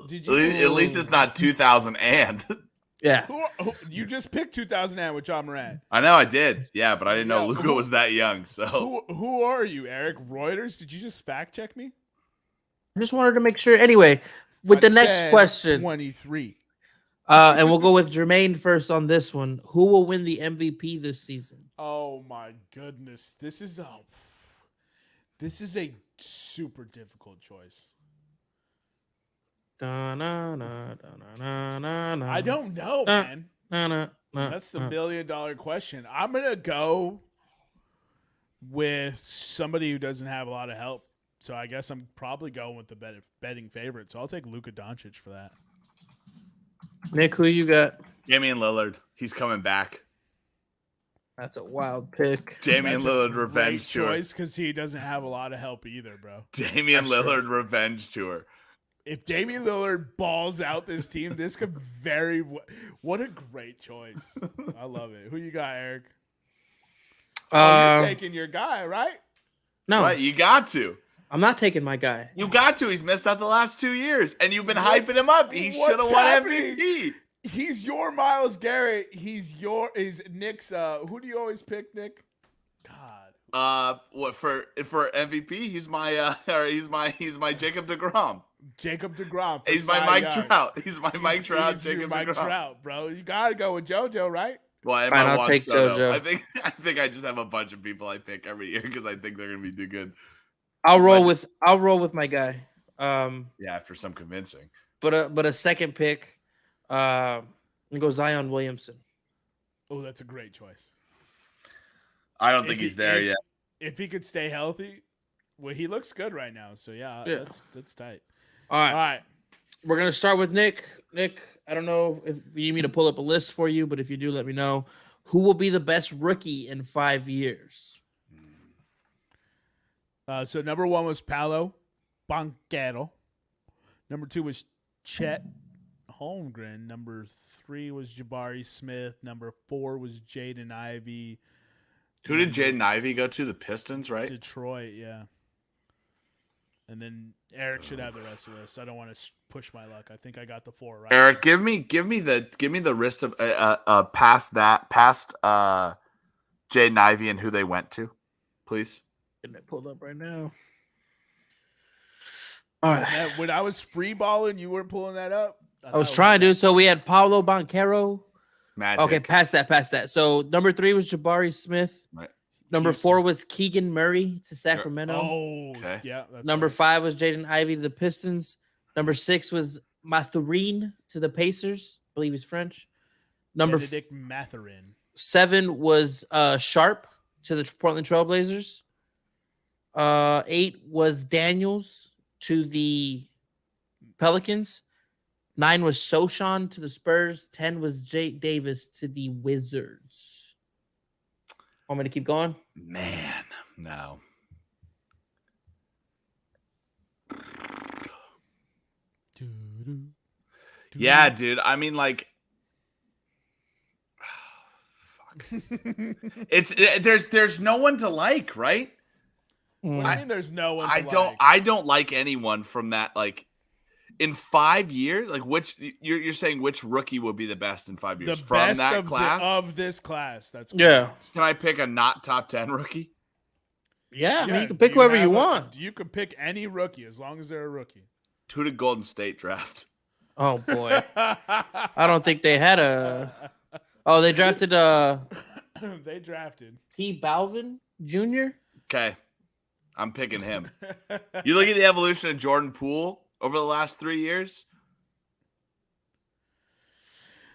Did you- At least it's not 2000 and. Yeah. You just picked 2009 with Ja Morant. I know I did. Yeah, but I didn't know Yeah, Luka was that young. So Who are you, Eric? Reuters? Did you just fact check me? I just wanted to make sure. Anyway, with the next question, 23. and we'll go with Jermaine first on this one. Who will win the MVP this season? Oh my goodness. This is a super difficult choice. I don't know, man. That's the $1 million question. I'm going to go with somebody who doesn't have a lot of help. So I guess I'm probably going with the betting favorite. So I'll take Luka Doncic for that. Nick, who you got? Damian Lillard. He's coming back. That's a wild pick. Damian Lillard revenge tour. Choice because he doesn't have a lot of help either, bro. Damian Lillard revenge tour. If Damian Lillard balls out this team, this could what a great choice. I love it. Who you got, Eric? You're taking your guy, right? No, Right, you got to. I'm not taking my guy. You got to. He's missed out the last 2 years, and you've been hyping him up. He should have won MVP. He's your Myles Garrett. He's Nick's. Who do you always pick, Nick? God. What for MVP? He's my he's my Jacob DeGrom. Jacob DeGrom. He's my Mike Trout. He's my Mike Trout. He's your Jacob Mike DeGrom. Trout, bro. You gotta go with JoJo, right? Well, I Fine, might I'll want take Soto. JoJo. I think I just have a bunch of people I pick every year because I think they're gonna be too good. I'll roll with my guy. Yeah, after some convincing. But a second pick, I'm gonna go Zion Williamson. Oh, that's a great choice. I don't think he's there yet. if he could stay healthy, well, he looks good right now. So Yeah. that's tight. All All right. right. We're going to start with Nick. Nick, I don't know if you need me to pull up a list for you, but if you do, let me know. Who will be the best rookie in 5 years? So number 1 was Paolo Banchero. Number 2 was Chet Holmgren. Number 3 was Jabari Smith. Number 4 was Jaden Ivey. Who did Jaden Ivey go to? The Pistons, right? Detroit, yeah. And then Eric should have the rest of this. I don't want to push my luck. I think I got the 4 right. Eric, give me the list of past Jaden Ivey and who they went to, please. Getting it pulled up right now. All right. When I was free balling, you weren't pulling that up. I was trying, dude. So we had Paolo Banchero. Magic. Okay, past that. So number 3 was Jabari Smith. Right. Number Houston. 4 was Keegan Murray to Sacramento. Oh, Okay. yeah. That's Number right. 5 was Jaden Ivey to the Pistons. Number 6 was Mathurin to the Pacers. I believe he's French. Number Benedict Mathurin. 7 was Sharp to the Portland Trailblazers. 8 was Daniels to the Pelicans. 9 was Sochan to the Spurs. 10 was Jake Davis to the Wizards. Want me to keep going? Man, no. Yeah, dude. I mean, like, fuck. There's no one to like, right? What do you mean there's no one to like? I don't like anyone from that. Like, in 5 years, like which you're saying which rookie will be the best in 5 years The from best that of class? of this class. That's Yeah. Can I pick a not top 10 rookie? Yeah, I mean, Yeah, you can pick whoever you have want. You can pick any rookie as long as they're a rookie. Who did Golden State draft? Oh, boy. I don't think they had a... Oh, they drafted They drafted. P. Balvin Jr.? Okay, I'm picking him. You look at the evolution of Jordan Poole over the last 3 years.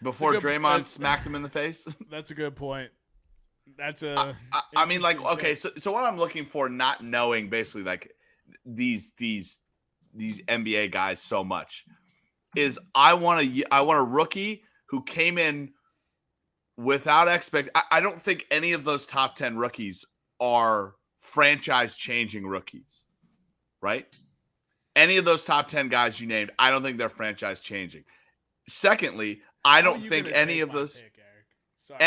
Before That's a good- Draymond that's- smacked him in the face. That's a good point. That's a. I mean, like, interesting okay, pick. so what I'm looking for, not knowing basically like these NBA guys so much, is I want a rookie who came in without I don't think any of those top 10 rookies are franchise changing rookies, right? Any of those top 10 guys you named, I don't think they're franchise changing. Secondly, I How don't are you think gonna any take of my those pick, Eric? Sorry.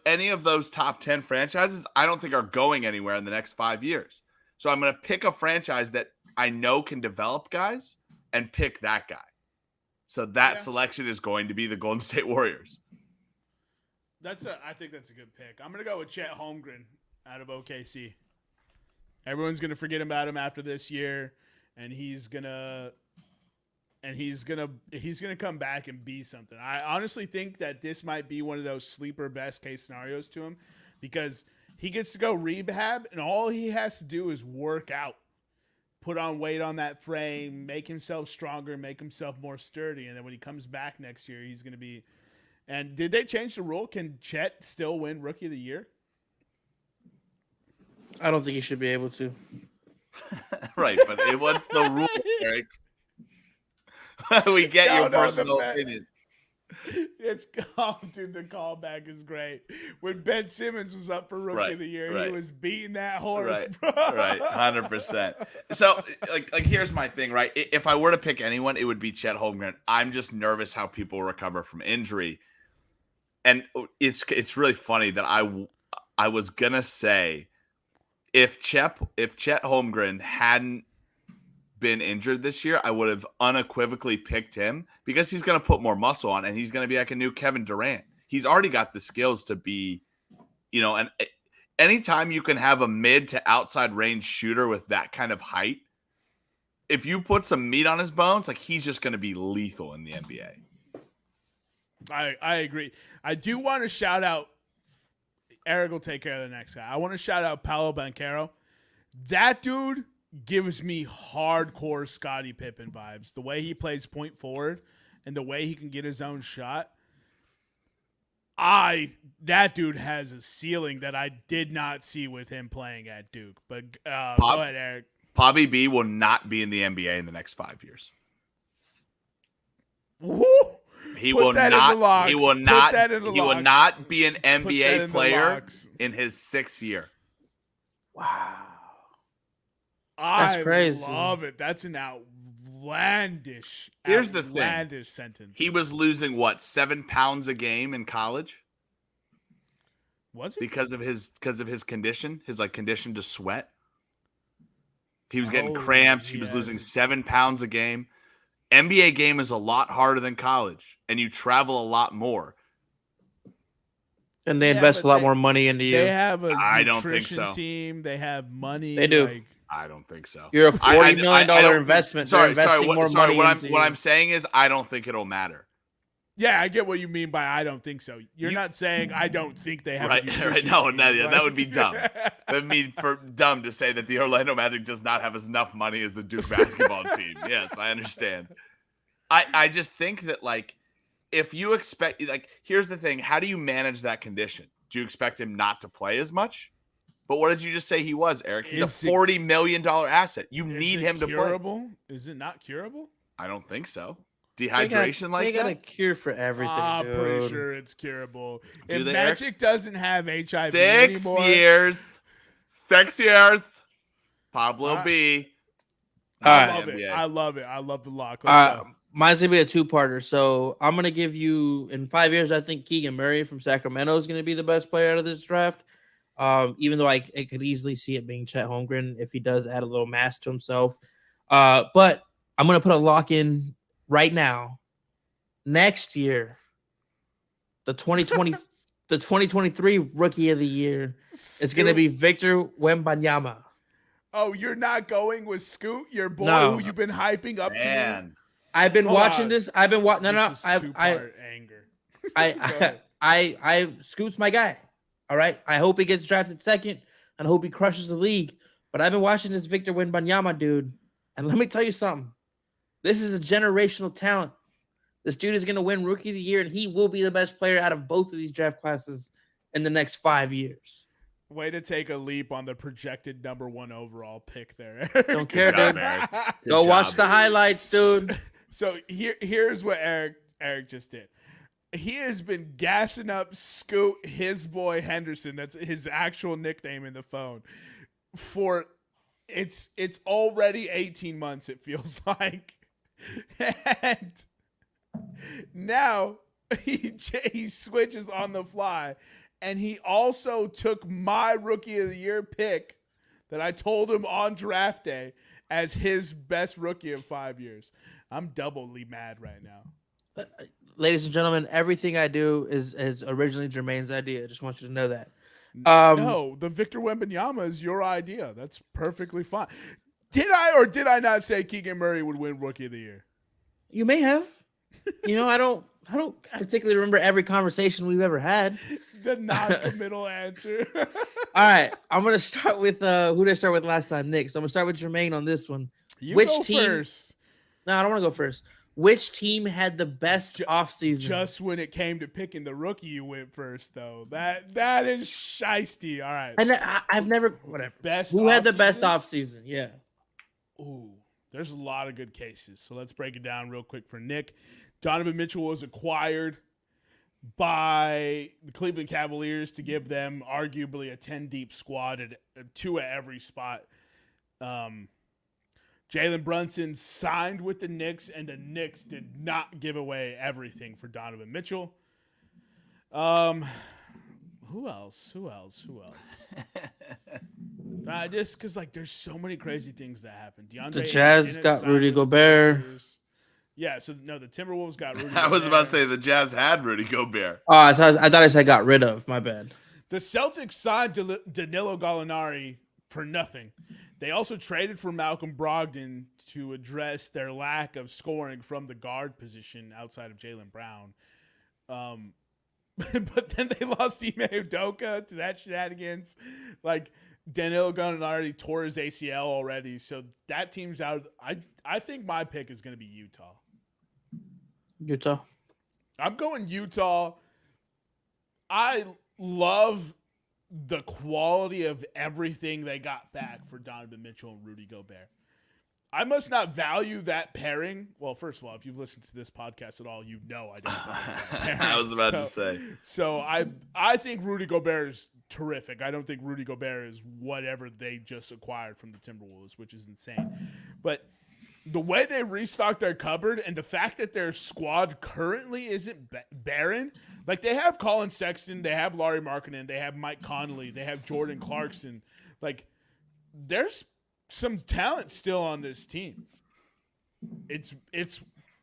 any of those top 10 franchises, I don't think are going anywhere in the next 5 years. So I'm going to pick a franchise that I know can develop guys and pick that guy. So that selection is going to be the Golden State Warriors. I think that's a good pick. I'm gonna go with Chet Holmgren out of OKC. Everyone's gonna forget about him after this year, and he's gonna come back and be something. I honestly think that this might be one of those sleeper best case scenarios to him, because he gets to go rehab, and all he has to do is work out, put on weight on that frame, make himself stronger, make himself more sturdy, and then when he comes back next year, he's gonna be. And did they change the rule? Can Chet still win Rookie of the Year? I don't think he should be able to. Right, but what's the rule, Eric? We get your personal opinion. Dude, the callback is great. When Ben Simmons was up for Rookie of the Year, he was beating that horse, bro. Right, 100%. So, like, here's my thing, right? If I were to pick anyone, it would be Chet Holmgren. I'm just nervous how people recover from injury, and it's really funny that I was gonna say if Chet Holmgren hadn't been injured this year, I would have unequivocally picked him because he's going to put more muscle on and he's going to be like a new Kevin Durant. He's already got the skills to be, and anytime you can have a mid to outside range shooter with that kind of height, if you put some meat on his bones, like he's just going to be lethal in the NBA. I agree. I do want to shout out, Eric will take care of the next guy. I want to shout out Paolo Banchero. That dude gives me hardcore Scottie Pippen vibes. The way he plays point forward and the way he can get his own shot. That dude has a ceiling that I did not see with him playing at Duke. But go ahead, Eric. Bobby B will not be in the NBA in the next 5 years. Woo! He Put will that in the not. locks. He will Put not. that in the He will locks. not be an Put that NBA in the player locks. in his 6th year. Wow. I crazy. love it. That's an outlandish Here's the thing. sentence. He was losing what, 7 pounds a game in college Was he? because of his condition, his like condition to sweat. He was getting Oh, cramps. He was yes. losing 7 pounds a game. NBA game is a lot harder than college, and you travel a lot more. And they Yeah, invest but a lot more money into you. They have a I don't think nutrition so. team. They have money. They do. Like, I don't think so. You're a $40 million I don't investment. Sorry, They're investing more money What into you. I'm saying is, I don't think it'll matter. yeah, I get what you mean by I don't think so. You're not saying I don't think they have Right, a nutrition right. No, team, yeah, right? that would be dumb. That would be dumb to say that the Orlando Magic does not have enough money as the Duke basketball team. Yes, I understand. I just think that, like, if you expect, like, here's the thing: how do you manage that condition? Do you expect him not to play as much? But what did you just say he was, Eric? He's a $40 million asset. You need him to play. Is it not curable? I don't think so. Dehydration they got a that? cure for everything. I'm dude. pretty sure it's curable. Do If they, Magic doesn't have HIV 6 anymore, years. 6 years. Pablo All B. I All love it. NBA. I love it. I love the lock. Let's go. Mine's gonna be a two-parter. So I'm gonna give you in 5 years. I think Keegan Murray from Sacramento is gonna be the best player out of this draft. Even though I could easily see it being Chet Holmgren if he does add a little mass to himself. But I'm gonna put a lock in right now. Next year, the 2020, the 2023 Rookie of the Year is gonna be Victor Wembanyama. Oh, you're not going with Scoot, your boy No. who you've been hyping up to me? Man. I've been Hold watching on. this. I've been watching. No, This no. is two-part anger. Go ahead. I Scoot's my guy. All right. I hope he gets drafted second, and I hope he crushes the league. But I've been watching this Victor Wembanyama dude, and let me tell you something. This is a generational talent. This dude is going to win Rookie of the Year, and he will be the best player out of both of these draft classes in the next 5 years. Way to take a leap on the projected number 1 overall pick there. Don't care, job, dude. Eric. Good Go watch job. the highlights, dude. So here's what Eric just did. He has been gassing up Scoot, his boy Henderson. That's his actual nickname in the phone. For it's already 18 months, it feels like. And now he switches on the fly. And he also took my Rookie of the Year pick that I told him on draft day as his best rookie of 5 years. I'm doubly mad right now. Ladies and gentlemen, everything I do is originally Jermaine's idea. I just want you to know that. No, the Victor Wembanyama is your idea. That's perfectly fine. Did I or did I not say Keegan Murray would win Rookie of the Year? You may have. I don't particularly remember every conversation we've ever had. The non-committal answer. All right, I'm gonna start with who did I start with last time, Nick? So I'm gonna start with Jermaine on this one. Which team first? No, I don't want to go first. Which team had the best offseason? Just when it came to picking the rookie, you went first, though. That is shiesty. All right. I've never whatever. Best. Who had the best offseason? offseason? Yeah. Ooh, there's a lot of good cases. So let's break it down real quick for Nick. Donovan Mitchell was acquired by the Cleveland Cavaliers to give them arguably a 10-deep squad at 2 at every spot. Jalen Brunson signed with the Knicks, and the Knicks did not give away everything for Donovan Mitchell. Who else? Just because, there's so many crazy things that happened. The Jazz got Rudy Gobert. Yeah, so no, the Timberwolves got Rudy I was Gobert. about to say the Jazz had Rudy Gobert. Oh, I thought I said got rid of. My bad. The Celtics signed Danilo Gallinari for nothing. They also traded for Malcolm Brogdon to address their lack of scoring from the guard position outside of Jaylen Brown. But then they lost Ime Udoka to that shenanigans. Danilo Gallinari tore his ACL already, so that team's out. I think my pick is going to be Utah. Utah. I'm going Utah. I love the quality of everything they got back for Donovan Mitchell and Rudy Gobert. I must not value that pairing. Well, first of all, if you've listened to this podcast at all, you know I don't value that pairing. I was about to say. So I think Rudy Gobert is terrific. I don't think Rudy Gobert is whatever they just acquired from the Timberwolves, which is insane. But the way they restocked their cupboard and the fact that their squad currently isn't barren, like they have Colin Sexton, they have Lauri Markkanen, they have Mike Conley, they have Jordan Clarkson. Like there's some talent still on this team. It's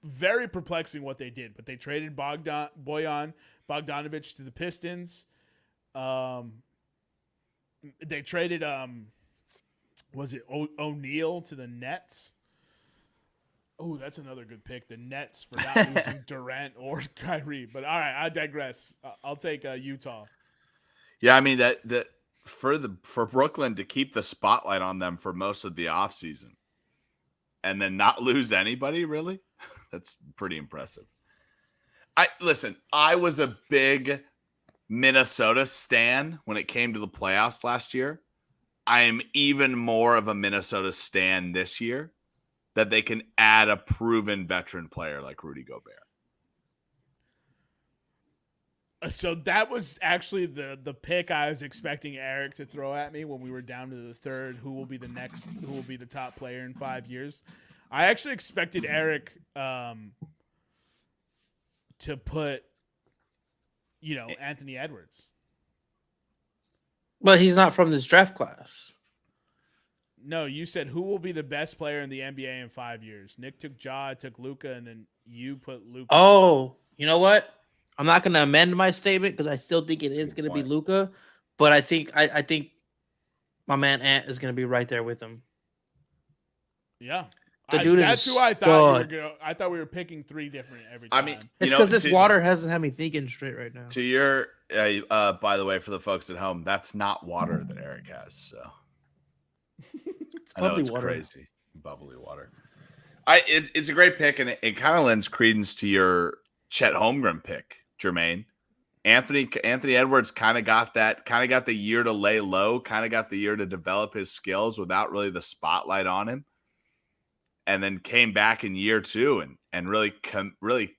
very perplexing what they did, but they traded Bojan Bogdanovic to the Pistons. They traded was it O'Neal to the Nets? Oh, that's another good pick. The Nets for not losing Durant or Kyrie. But all right, I digress. I'll take Utah. Yeah, I mean that for Brooklyn to keep the spotlight on them for most of the offseason and then not lose anybody, really? That's pretty impressive. I was a big Minnesota stan when it came to the playoffs last year. I am even more of a Minnesota stan this year that they can add a proven veteran player like Rudy Gobert. So that was actually the pick I was expecting Eric to throw at me when we were down to the third. Who will be the top player in 5 years? I actually expected Eric to put, Anthony Edwards. But he's not from this draft class. No, you said who will be the best player in the NBA in 5 years? Nick took Ja, I took Luka, and then you put Luka. Oh, you know what? I'm not going to amend my statement because I still think it is going to be Luka, but I think my man Ant is going to be right there with him. Yeah, that's who I thought. I thought we were picking three different every time. I mean, it's because this water hasn't had me thinking straight right now. To your, by the way, for the folks at home, that's not water that Eric has. So it's I know it's water. crazy, bubbly water. It's a great pick, and it kind of lends credence to your Chet Holmgren pick, Jermaine. Anthony Edwards kind of got the year to lay low, kind of got the year to develop his skills without really the spotlight on him, and then came back in year two and really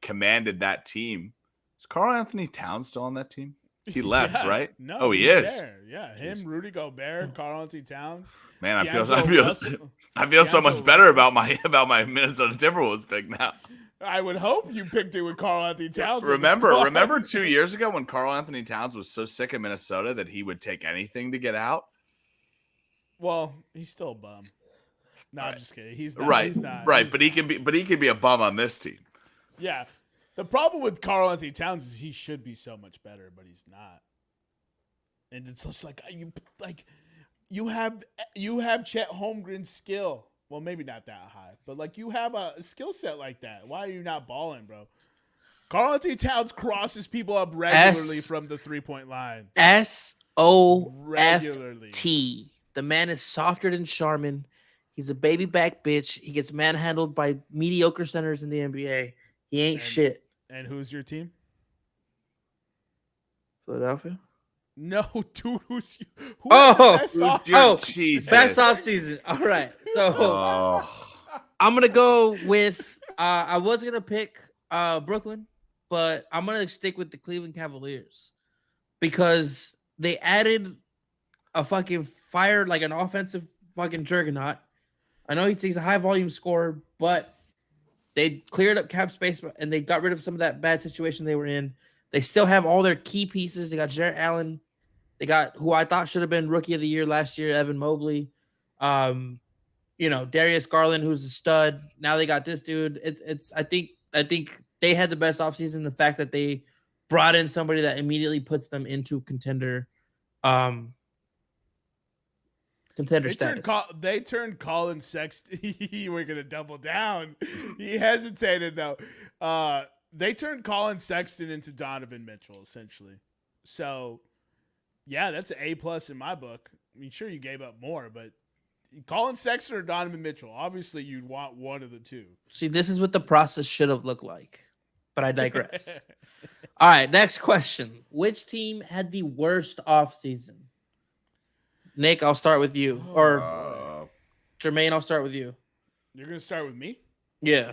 commanded that team. Is Karl Anthony Towns still on that team? He left, right? No, he is. There. Yeah, him, Rudy Gobert, Karl Anthony Towns. Man, I feel so much better about my Minnesota Timberwolves pick now. I would hope you picked it with Karl Anthony Towns. Remember 2 years ago when Karl Anthony Towns was so sick of Minnesota that he would take anything to get out? Well, he's still a bum. No, right. I'm just kidding. He's not. Right. He's not. Right, but he can be a bum on this team. Yeah. The problem with Karl Anthony Towns is he should be so much better, but he's not. And it's just like you have Chet Holmgren's skill. Well, maybe not that high, but like you have a skill set like that. Why are you not balling, bro? Karl Anthony Towns crosses people up regularly from the 3-point line. SOFT. The man is softer than Charmin. He's a baby back bitch. He gets manhandled by mediocre centers in the NBA. He ain't shit. And who's your team? Philadelphia? No, dude. Who's best off season. All right. So I'm going to go with I was going to pick Brooklyn, but I'm going to stick with the Cleveland Cavaliers because they added a fucking fire, like an offensive fucking juggernaut. I know he's a high volume scorer, but they cleared up cap space and they got rid of some of that bad situation they were in. They still have all their key pieces. They got Jarrett Allen. They got who I thought should have been rookie of the year last year, Evan Mobley. Darius Garland, who's a stud. Now they got this dude. I think they had the best offseason. The fact that they brought in somebody that immediately puts them into contender status. They turned Colin Sexton. We're going to double down. He hesitated, though. They turned Colin Sexton into Donovan Mitchell, essentially. So, yeah, that's an A+ in my book. I mean, sure, you gave up more, but Colin Sexton or Donovan Mitchell, obviously you'd want one of the two. See, this is what the process should have looked like, but I digress. All right, next question. which team had the worst offseason? Nick, I'll start with you. Or Jermaine, I'll start with you. You're going to start with me? Yeah.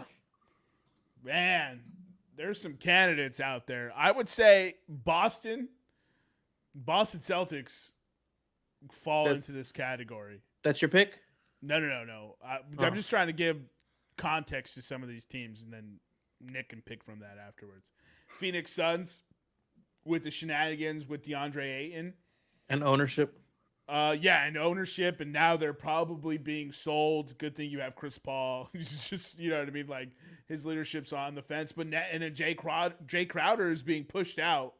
Man, there's some candidates out there. I would say Boston Celtics fall into this category. That's your pick? No. I'm just trying to give context to some of these teams, and then Nick can pick from that afterwards. Phoenix Suns with the shenanigans with DeAndre Ayton. And ownership. And ownership, and now they're probably being sold. Good thing you have Chris Paul. He's just, you know what I mean? Like, his leadership's on the fence. But and then Jay Crowder is being pushed out.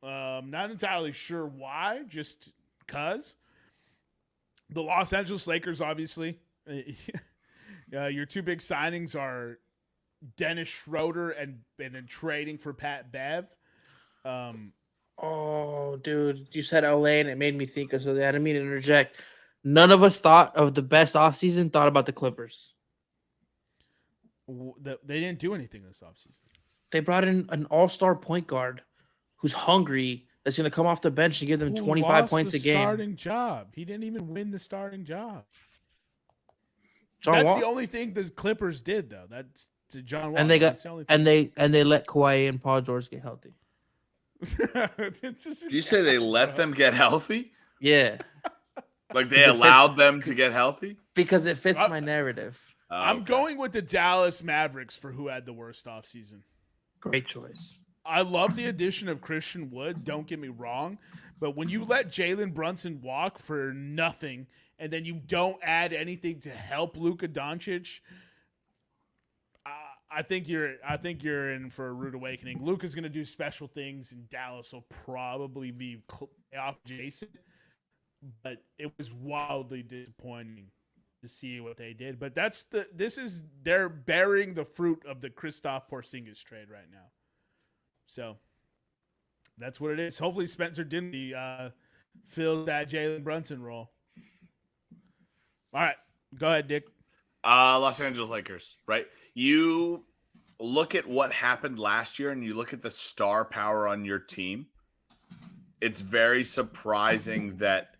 Not entirely sure why, just because. The Los Angeles Lakers, obviously. Your two big signings are Dennis Schroeder and then trading for Pat Bev. Oh, dude, you said LA and it made me think of something. I didn't mean to interject. None of us thought of the best offseason, thought about the Clippers. They didn't do anything this offseason. They brought in an all-star point guard who's hungry, that's going to come off the bench and give them 25 points a game. Starting job. He didn't even win the starting job. John That's Wall. the only thing the Clippers did, though. That's to John Wall. And they got and they let Kawhi and Paul George get healthy. Did you say they let them get healthy? Yeah. Like they allowed them to get healthy? Because it fits my narrative. I'm going with the Dallas Mavericks for who had the worst offseason. Great choice. I love the addition of Christian Wood, don't get me wrong. But when you let Jalen Brunson walk for nothing and then you don't add anything to help Luka Doncic, I think you're in for a rude awakening. Luka's going to do special things, and Dallas will probably be off Jason. But it was wildly disappointing to see what they did. But they're bearing the fruit of the Kristaps Porzingis trade right now. So that's what it is. Hopefully Spencer Dinwiddie fills that Jalen Brunson role. All right, go ahead, Dick. Los Angeles Lakers, right? You look at what happened last year and you look at the star power on your team. It's very surprising that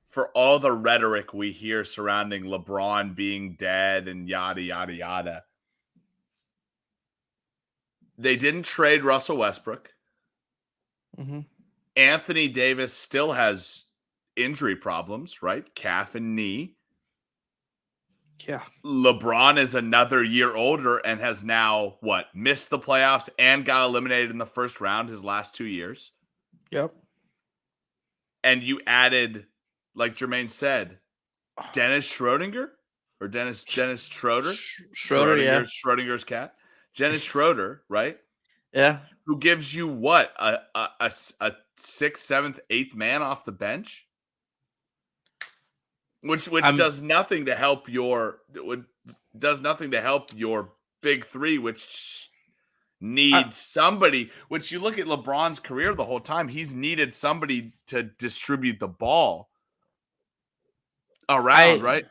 for all the rhetoric we hear surrounding LeBron being dead and yada, yada, yada, they didn't trade Russell Westbrook. Mm-hmm. Anthony Davis still has injury problems, right? Calf and knee. Yeah. LeBron is another year older and has now, missed the playoffs and got eliminated in the first round his last 2 years. Yep. And you added, like Jermaine said, Dennis Schroeder? Or Dennis Schroeder? Schroeder, yeah. Schrodinger's cat. Dennis Schroeder, right? Yeah. Who gives you what? A sixth, seventh, eighth man off the bench? Which does nothing to help your big three, which needs somebody. Which you look at LeBron's career the whole time, he's needed somebody to distribute the ball around, right?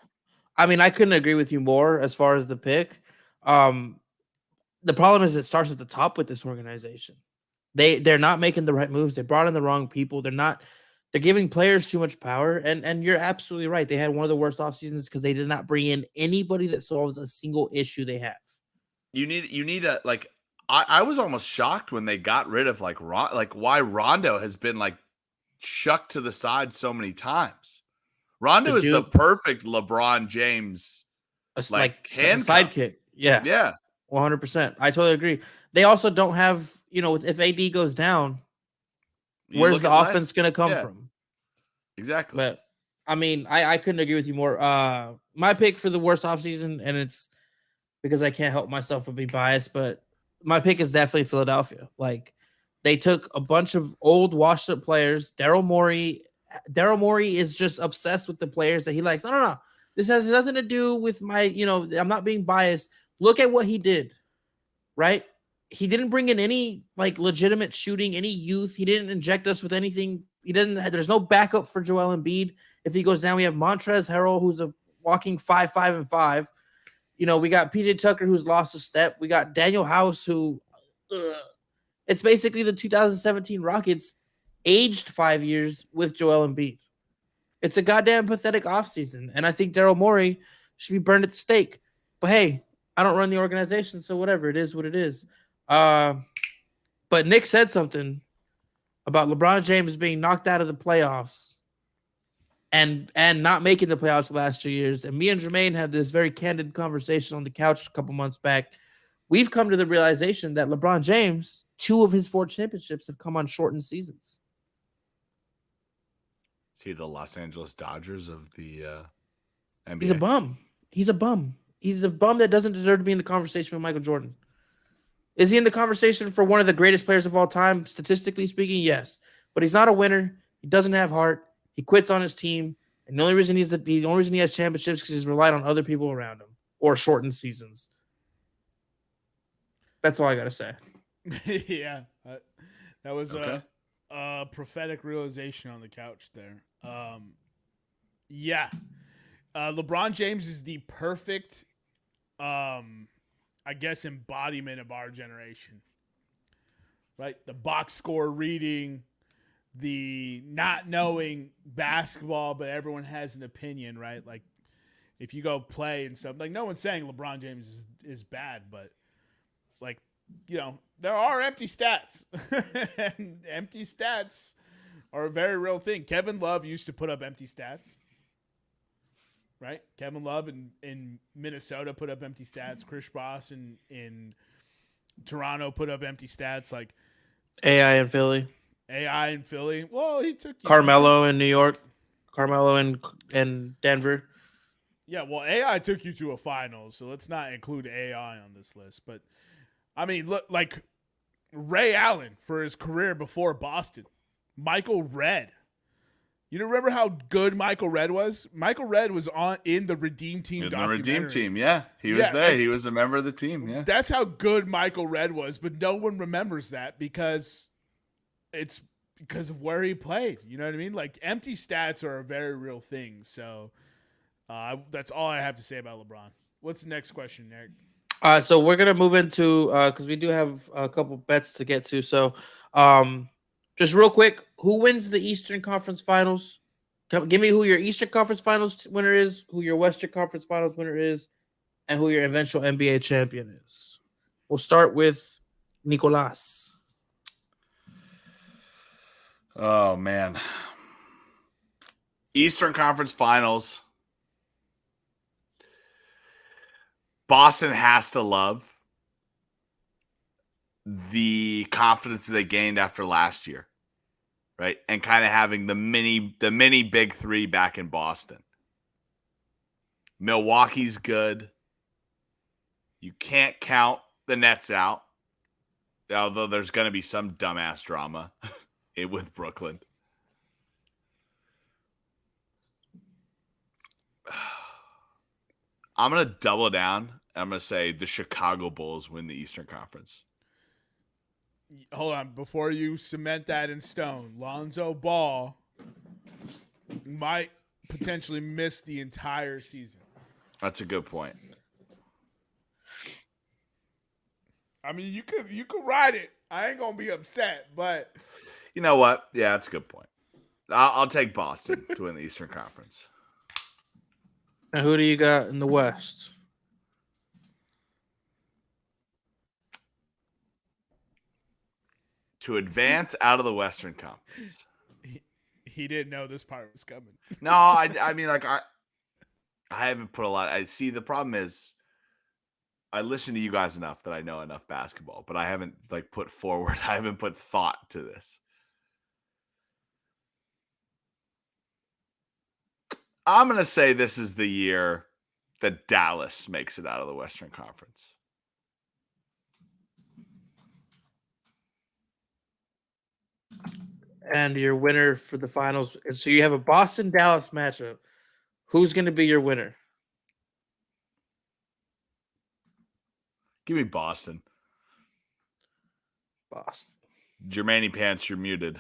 I mean, I couldn't agree with you more as far as the pick. The problem is it starts at the top with this organization. They're not making the right moves. They brought in the wrong people. They're giving players too much power. And you're absolutely right. They had one of the worst off seasons because they did not bring in anybody that solves a single issue they have. You need a I was almost shocked when they got rid of why Rondo has been shucked to the side so many times. Rondo is the perfect LeBron James sidekick. Yeah. Yeah. 100%. I totally agree. They also don't have, if AD goes down, where's the offense going to come from? Exactly. But I mean, I couldn't agree with you more. My pick for the worst offseason, and it's because I can't help myself but be biased, but my pick is definitely Philadelphia. They took a bunch of old washed up players. Daryl Morey is just obsessed with the players that he likes. No. This has nothing to do with my, I'm not being biased. Look at what he did, right? He didn't bring in any legitimate shooting, any youth. He didn't inject us with anything. There's no backup for Joel Embiid. If he goes down, we have Montrezl Harrell, who's a walking 5'5". We got PJ Tucker, who's lost a step. We got Daniel House, who It's basically the 2017 Rockets aged 5 years with Joel Embiid. It's a goddamn pathetic offseason, and I think Daryl Morey should be burned at the stake. But hey, I don't run the organization, so whatever. It is what it is. But Nick said something about LeBron James being knocked out of the playoffs and not making the playoffs the last 2 years. And me and Jermaine had this very candid conversation on the couch a couple months back. We've come to the realization that LeBron James, 2 of his 4 championships have come on shortened seasons. Is he the Los Angeles Dodgers of the NBA? He's a bum. He's a bum. He's a bum that doesn't deserve to be in the conversation with Michael Jordan. Is he in the conversation for one of the greatest players of all time, statistically speaking? Yes. But he's not a winner. He doesn't have heart. He quits on his team. And the only reason he has championships is because he's relied on other people around him or shortened seasons. That's all I got to say. Yeah. That was a prophetic realization on the couch there. Yeah. LeBron James is the perfect, I guess, embodiment of our generation. Right? The box score reading, the not knowing basketball, but everyone has an opinion, right? Like, if you go play and stuff, like, no one's saying LeBron James is bad, but, like, you know, there are empty stats. And empty stats are a very real thing. Kevin Love used to put up empty stats. Right? Kevin Love in Minnesota put up empty stats. Chris Bosh in Toronto put up empty stats. Like AI in Philly. Well, he took Carmelo in New York. Carmelo in Denver. Yeah, well, AI took you to a finals, so let's not include AI on this list. But I mean, look, like Ray Allen for his career before Boston. Michael Redd. You remember how good Michael Redd was? Michael Redd was in the Redeem Team documentary. The Redeem Team, yeah. He was there. He was a member of the team, yeah. That's how good Michael Redd was, but no one remembers that because it's because of where he played. You know what I mean? Like, empty stats are a very real thing. So that's all I have to say about LeBron. What's the next question, Eric? So we're going to move into because we do have a couple bets to get to. So just real quick, who wins the Eastern Conference Finals? Give me who your Eastern Conference Finals winner is, who your Western Conference Finals winner is, and who your eventual NBA champion is. We'll start with Nicolas. Oh, man. Eastern Conference Finals. Boston has to love the confidence that they gained after last year, right? And kind of having the mini big 3 back in Boston. Milwaukee's good. You can't count the Nets out, although there's going to be some dumbass drama with Brooklyn. I'm going to double down. I'm going to say the Chicago Bulls win the Eastern Conference. Hold on. Before you cement that in stone, Lonzo Ball might potentially miss the entire season. That's a good point. I mean, you could ride it. I ain't going to be upset, but... You know what? Yeah, that's a good point. I'll take Boston to win the Eastern Conference. And who do you got in the West? To advance out of the Western Conference. He didn't know this part was coming. No, I mean, like, I haven't put a lot. I see the problem is I listen to you guys enough that I know enough basketball, but I haven't put thought to this. I'm going to say this is the year that Dallas makes it out of the Western Conference. And your winner for the finals. So you have a Boston-Dallas matchup. Who's going to be your winner? Give me Boston. Boston. Jermaine Pants, you're muted.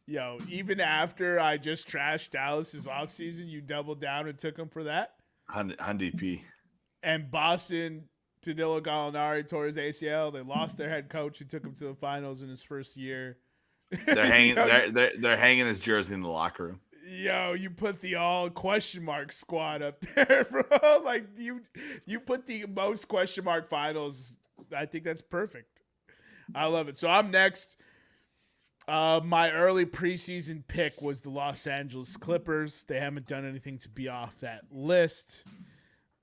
Yo, even after I just trashed Dallas's offseason, you doubled down and took him for that? Hundy P. And Boston Danilo Gallinari tore his ACL. They lost their head coach who took him to the finals in his first year. They're hanging. They're hanging his jersey in the locker room. Yo, you put the all question mark squad up there, bro. Like you put the most question mark finals. I think that's perfect. I love it. So I'm next. My early preseason pick was the Los Angeles Clippers. They haven't done anything to be off that list.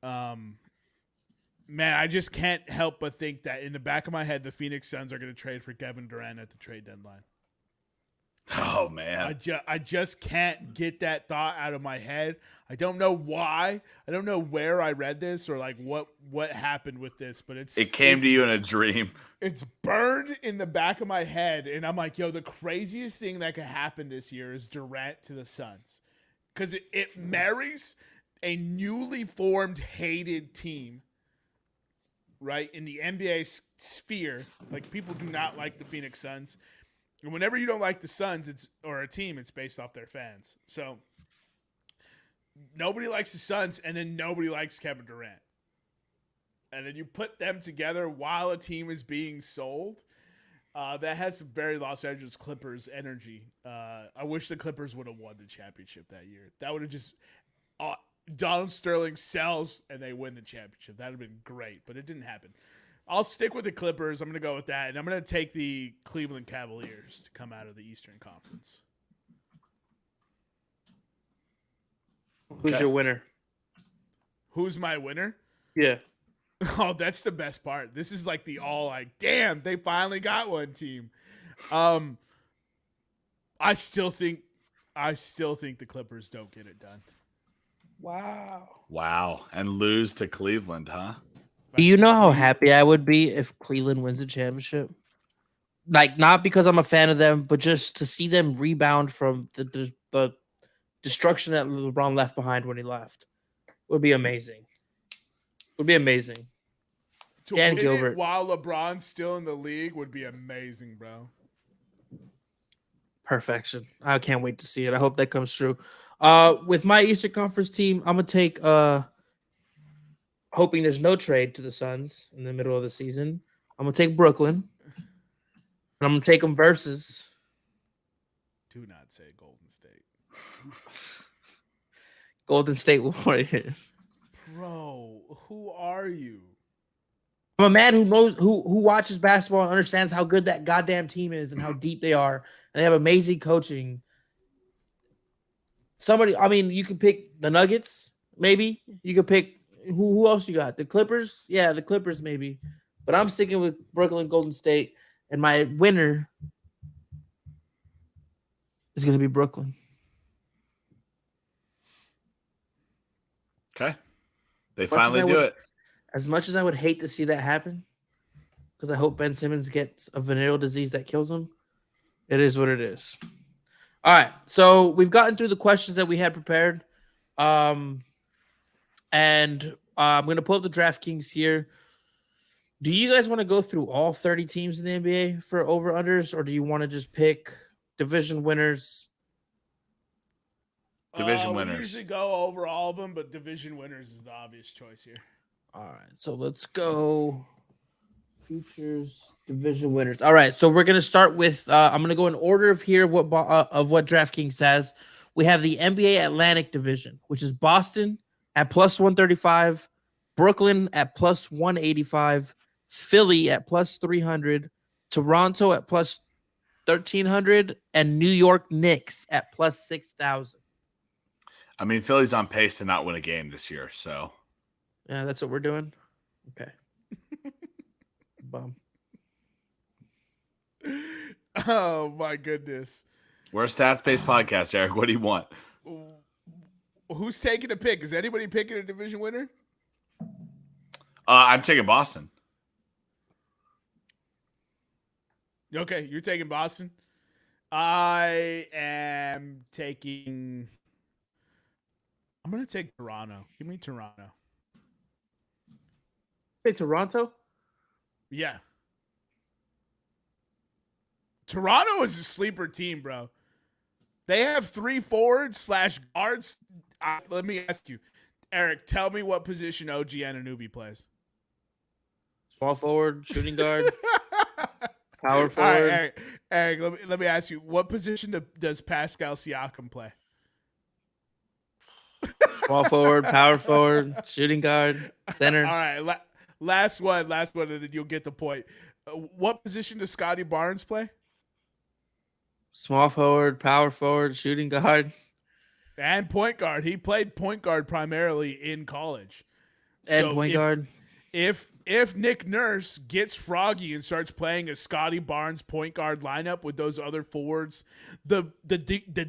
Man, I just can't help but think that in the back of my head, the Phoenix Suns are going to trade for Kevin Durant at the trade deadline. Oh man, I just can't get that thought out of my head. I don't know why. I don't know where I read this or like what happened with this, but it came to you in a dream. It's burned in the back of my head, and I'm like, yo, the craziest thing that could happen this year is Durant to the Suns, because it marries a newly formed hated team, right, in the NBA sphere. Like, people do not like the Phoenix Suns. And whenever you don't like the Suns, or a team, it's based off their fans. So nobody likes the Suns, and then nobody likes Kevin Durant. And then you put them together while a team is being sold. That has some very Los Angeles Clippers energy. I wish the Clippers would have won the championship that year. That would have just Donald Sterling sells and they win the championship. That would have been great, but it didn't happen. I'll stick with the Clippers. I'm going to go with that, and I'm going to take the Cleveland Cavaliers to come out of the Eastern Conference. Who's your winner? Who's my winner? Yeah. Oh, that's the best part. This is like the all like, damn, they finally got one team. I still think the Clippers don't get it done. Wow. And lose to Cleveland, huh? Do you know how happy I would be if Cleveland wins the championship? Like, not because I'm a fan of them, but just to see them rebound from the destruction that LeBron left behind when he left would be amazing. Would be amazing. To Dan win Gilbert. it while LeBron's still in the league would be amazing, bro. Perfection. I can't wait to see it. I hope that comes true. With my Eastern Conference team, I'm gonna take hoping there's no trade to the Suns in the middle of the season. I'm gonna take Brooklyn. And I'm gonna take them versus. Do not say Golden State. Golden State Warriors. Bro, who are you? I'm a man who knows who watches basketball and understands how good that goddamn team is and how deep they are. And they have amazing coaching. You could pick the Nuggets, maybe. You could pick who else you got? The Clippers? Yeah, the Clippers maybe. But I'm sticking with Brooklyn Golden State, and my winner is going to be Brooklyn. Okay. They finally do it. As much as I would hate to see that happen, because I hope Ben Simmons gets a venereal disease that kills him, it is what it is. All right, so we've gotten through the questions that we had prepared. And I'm going to pull up the DraftKings here. Do you guys want to go through all 30 teams in the NBA for over-unders, or do you want to just pick division winners? Division winners. We usually go over all of them, but division winners is the obvious choice here. All right, so let's go futures division winners. All right, so we're going to start with I'm going to go in order of here of what DraftKings has. We have the NBA Atlantic Division, which is Boston at plus 135, Brooklyn at plus 185, Philly at plus 300, Toronto at plus 1,300, and New York Knicks at plus 6,000. I mean, Philly's on pace to not win a game this year, so. Yeah, that's what we're doing? Okay. Bum. Oh, my goodness. We're a stats-based podcast, Eric. What do you want? Who's taking a pick? Is anybody picking a division winner? I'm taking Boston. Okay, you're taking Boston. I am taking... I'm going to take Toronto. Give me Toronto. Hey, Toronto? Yeah. Toronto is a sleeper team, bro. They have 3 forwards / guards. Let me ask you, Eric, tell me what position OG Anunoby plays. Small forward, shooting guard, power All right, forward. Eric, let me ask you, what position does Pascal Siakam play? Small forward, power forward, shooting guard, center. All right, last one, and then you'll get the point. What position does Scotty Barnes play? Small forward, power forward, shooting guard, And point guard. He played point guard primarily in college. and So point guard. If Nick Nurse gets froggy and starts playing a Scotty Barnes point guard lineup with those other forwards, the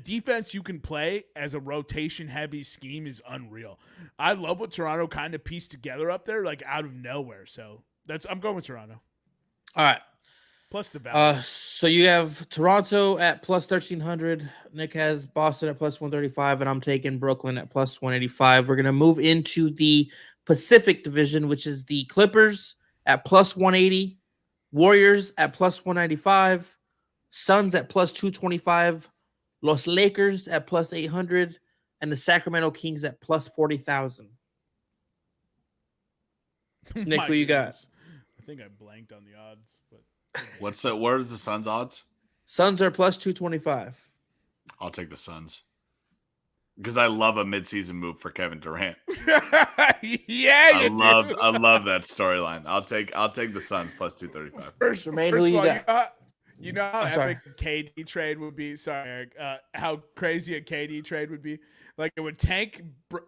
defense you can play as a rotation heavy scheme is unreal. I love what Toronto kind of pieced together up there, like out of nowhere. So I'm going with Toronto. All right. Plus the value. So you have Toronto at plus 1,300. Nick has Boston at plus 135, and I'm taking Brooklyn at plus 185. We're gonna move into the Pacific Division, which is the Clippers at plus 180, Warriors at plus 195, Suns at plus 225, Los Lakers at plus 800, and the Sacramento Kings at plus 40,000. Nick, My who you got? goodness. I think I blanked on the odds, but What are the Suns odds? Suns are plus 225. I'll take the Suns. Because I love a midseason move for Kevin Durant. yeah, I love that storyline. I'll take the Suns plus 235. First Jermaine, of who you all, got? you know how I'm sorry. epic a KD trade would be? Sorry, Eric. How crazy a KD trade would be? Like, it would tank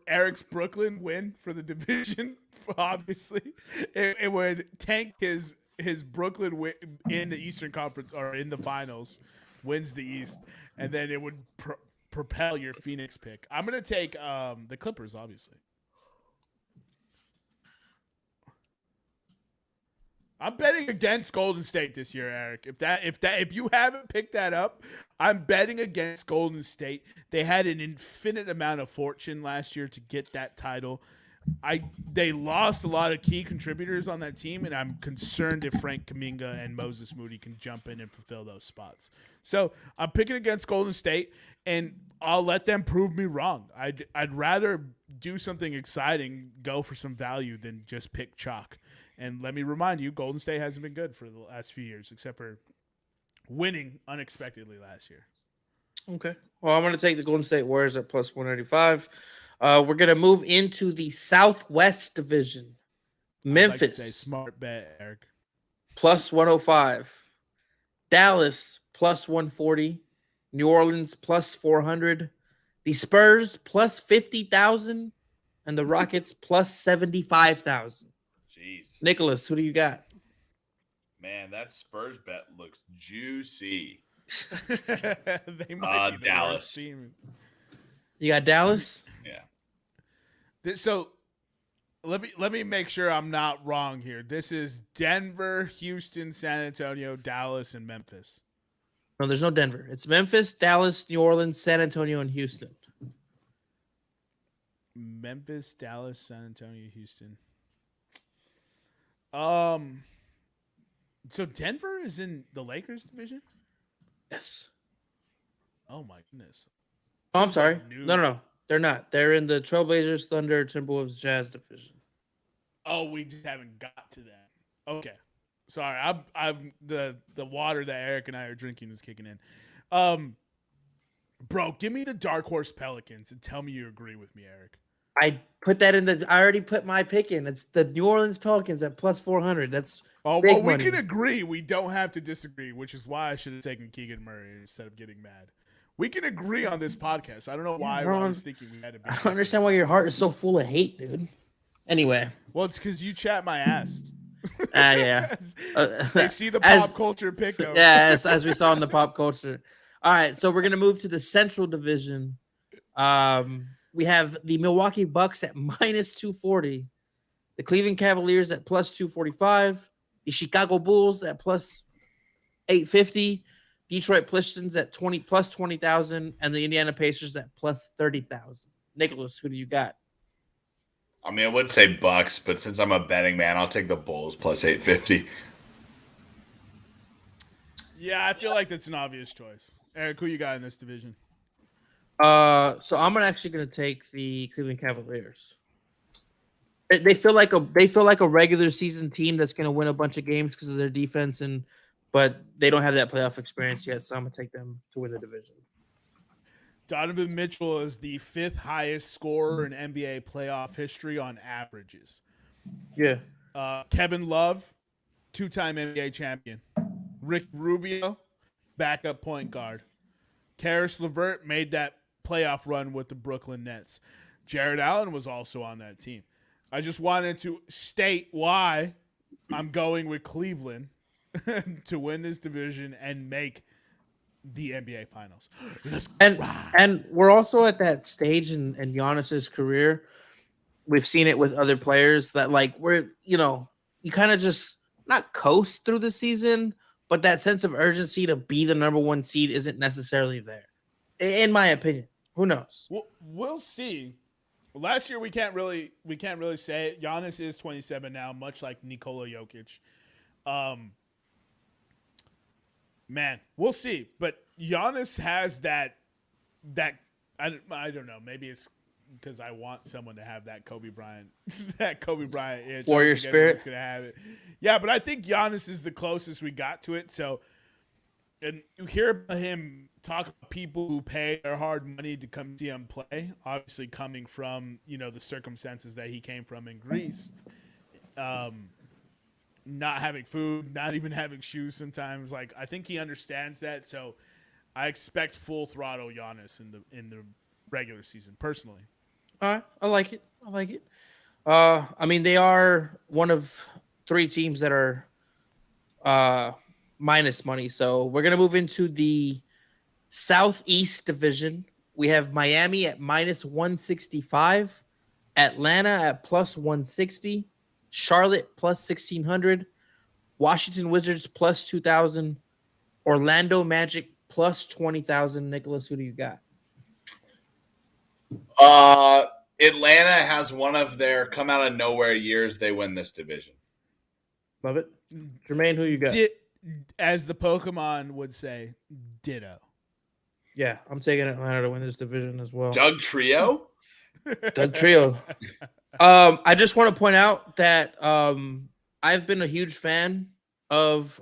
Eric's Brooklyn win for the division, obviously. It would tank his Brooklyn win in the Eastern Conference or in the finals, wins the East, and then it would propel your Phoenix pick. I'm going to take the Clippers, obviously. I'm betting against Golden State this year, Eric. If you haven't picked that up, I'm betting against Golden State. They had an infinite amount of fortune last year to get that title. They lost a lot of key contributors on that team, and I'm concerned if Frank Kuminga and Moses Moody can jump in and fulfill those spots. So I'm picking against Golden State, and I'll let them prove me wrong. I'd rather do something exciting, go for some value, than just pick chalk. And let me remind you, Golden State hasn't been good for the last few years, except for winning unexpectedly last year. Okay. Well, I'm going to take the Golden State Warriors at plus 185. We're going to move into the Southwest Division. Memphis, I'd like to say smart bet, Eric. plus 105. Dallas, plus 140. New Orleans, plus 400. The Spurs, plus 50,000. And the Rockets, plus 75,000. Jeez. Nicholas, who do you got? Man, that Spurs bet looks juicy. They might be the Dallas. worst team. You got Dallas? Yeah. So let me make sure I'm not wrong here. This is Denver, Houston, San Antonio, Dallas, and Memphis. No, there's no Denver. It's Memphis, Dallas, New Orleans, San Antonio, and Houston. Memphis, Dallas, San Antonio, Houston. So Denver is in the Lakers division? Yes. Oh my goodness. Oh, I'm sorry. New- No. They're not. They're in the Trailblazers, Thunder, Timberwolves, Jazz division. Oh, we just haven't got to that. Okay. Sorry. I'm the water that Eric and I are drinking is kicking in. Bro, give me the Dark Horse Pelicans and tell me you agree with me, Eric. I already put my pick in. It's the New Orleans Pelicans at plus 400. That's Oh, big well, we money. can agree. We don't have to disagree, which is why I should have taken Keegan Murray instead of getting mad. We can agree on this podcast. I don't know why I was thinking we had to be. I don't understand why your heart is so full of hate, dude. Anyway. Well, it's because you chat my ass. Yeah. They see the As- pop culture pick over. Yeah, as we saw in the pop culture. All right, so we're going to move to the Central Division. We have the Milwaukee Bucks at minus 240, the Cleveland Cavaliers at plus 245, the Chicago Bulls at plus 850, Detroit Pistons at plus 20,000, and the Indiana Pacers at plus 30,000. Nicholas, who do you got? I mean, I would say Bucks, but since I'm a betting man, I'll take the Bulls plus 850. Yeah, I feel like that's an obvious choice. Eric, who you got in this division? So I'm actually going to take the Cleveland Cavaliers. They feel like a regular season team that's going to win a bunch of games because of their defense, but they don't have that playoff experience yet. So I'm gonna take them to win the division. Donovan Mitchell is the 5th highest scorer in NBA playoff history on averages. Yeah. Kevin Love, 2-time NBA champion. Rick Rubio, backup point guard. Karis LeVert made that playoff run with the Brooklyn Nets. Jared Allen was also on that team. I just wanted to state why I'm going with Cleveland to win this division and make the NBA Finals. And we're also at that stage in Giannis's career. We've seen it with other players that you kind of just not coast through the season, but that sense of urgency to be the number 1 seed isn't necessarily there, in my opinion. Who knows? We'll see. Last year we can't really say it. Giannis is 27 now, much like Nikola Jokic. Man, we'll see. But Giannis has that I don't know. Maybe it's because I want someone to have that Kobe Bryant itch. Warrior spirit. Gonna have it. Yeah, but I think Giannis is the closest we got to it. So, and you hear about him talk about people who pay their hard money to come see him play. Obviously, coming from the circumstances that he came from in Greece, not having food, not even having shoes. Sometimes, I think he understands that. So, I expect full throttle Giannis in the regular season. Personally, all right, I like it. I mean, they are one of 3 teams that are minus money. So we're gonna move into the Southeast Division. We have Miami at minus 165, Atlanta at plus 160, Charlotte plus 1600, Washington Wizards plus 2000, Orlando Magic plus 20,000. Nicholas, who do you got? Atlanta has one of their come out of nowhere years. They win this division. Love it. Jermaine, who you got? As the Pokemon would say, ditto. Yeah, I'm taking Atlanta to win this division as well. Doug Trio? Doug Trio. I just want to point out that I've been a huge fan of